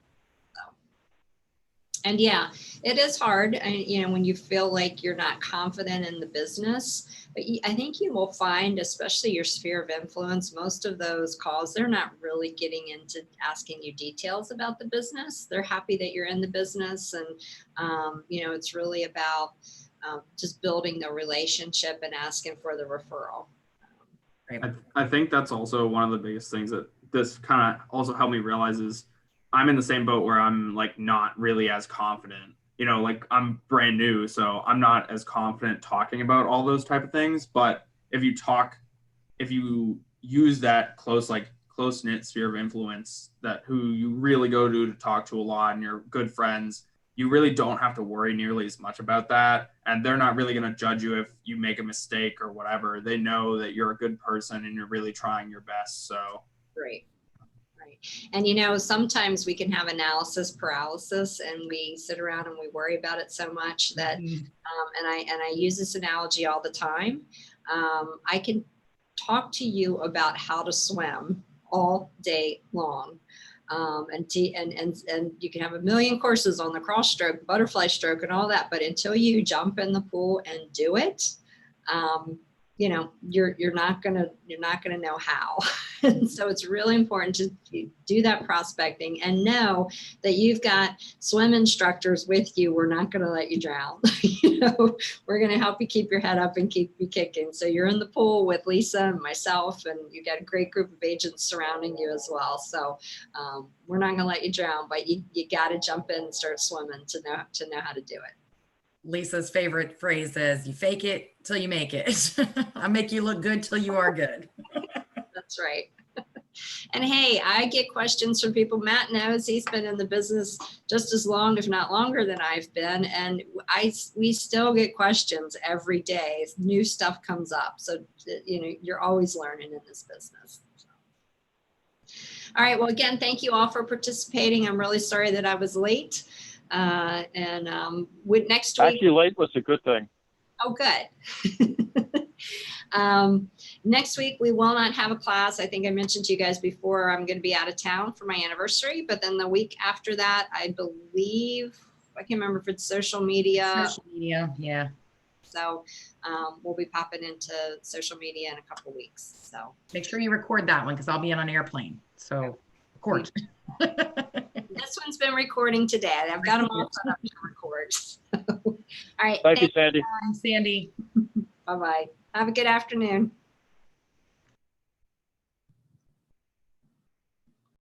And yeah, it is hard, you know, when you feel like you're not confident in the business. But I think you will find, especially your sphere of influence, most of those calls, they're not really getting into asking you details about the business. They're happy that you're in the business. And, you know, it's really about just building the relationship and asking for the referral. I think that's also one of the biggest things that this kind of also helped me realize is I'm in the same boat where I'm like not really as confident. You know, like I'm brand new, so I'm not as confident talking about all those type of things. But if you use that close knit sphere of influence, that who you really go to talk to a lot and you're good friends, you really don't have to worry nearly as much about that. And they're not really going to judge you if you make a mistake or whatever. They know that you're a good person and you're really trying your best. So Right. Right. And you know, sometimes we can have analysis paralysis and we sit around and we worry about it so much that, Mhm. and I use this analogy all the time. I can talk to you about how to swim all day long. And you can have a million courses on the cross stroke, butterfly stroke, and all that, but until you jump in the pool and do it, you know, you're not gonna know how. And so it's really important to do that prospecting and know that you've got swim instructors with you. We're not going to let you drown. You know, we're going to help you keep your head up and keep you kicking. So you're in the pool with Lisa and myself, and you got a great group of agents surrounding you as well. So we're not going to let you drown, but you got to jump in and start swimming to know how to do it. Lisa's favorite phrase is, you fake it till you make it. I make you look good till you are good. That's right. And hey, I get questions from people. Matt knows he's been in the business just as long, if not longer than I've been. And we still get questions every day. New stuff comes up. So, you know, you're always learning in this business. All right. Well, again, thank you all for participating. I'm really sorry that I was late. With next week. Actually, late was a good thing. Oh, good. Next week, we will not have a class. I think I mentioned to you guys before, I'm going to be out of town for my anniversary. But then the week after that, I believe, I can't remember if it's social media. Social media, yeah. So we'll be popping into social media in a couple weeks. So make sure you record that one because I'll be on an airplane. So record. This one's been recording today. I've got them all set up to record. All right. Thank you, Sandy. Sandy. Bye-bye. Have a good afternoon.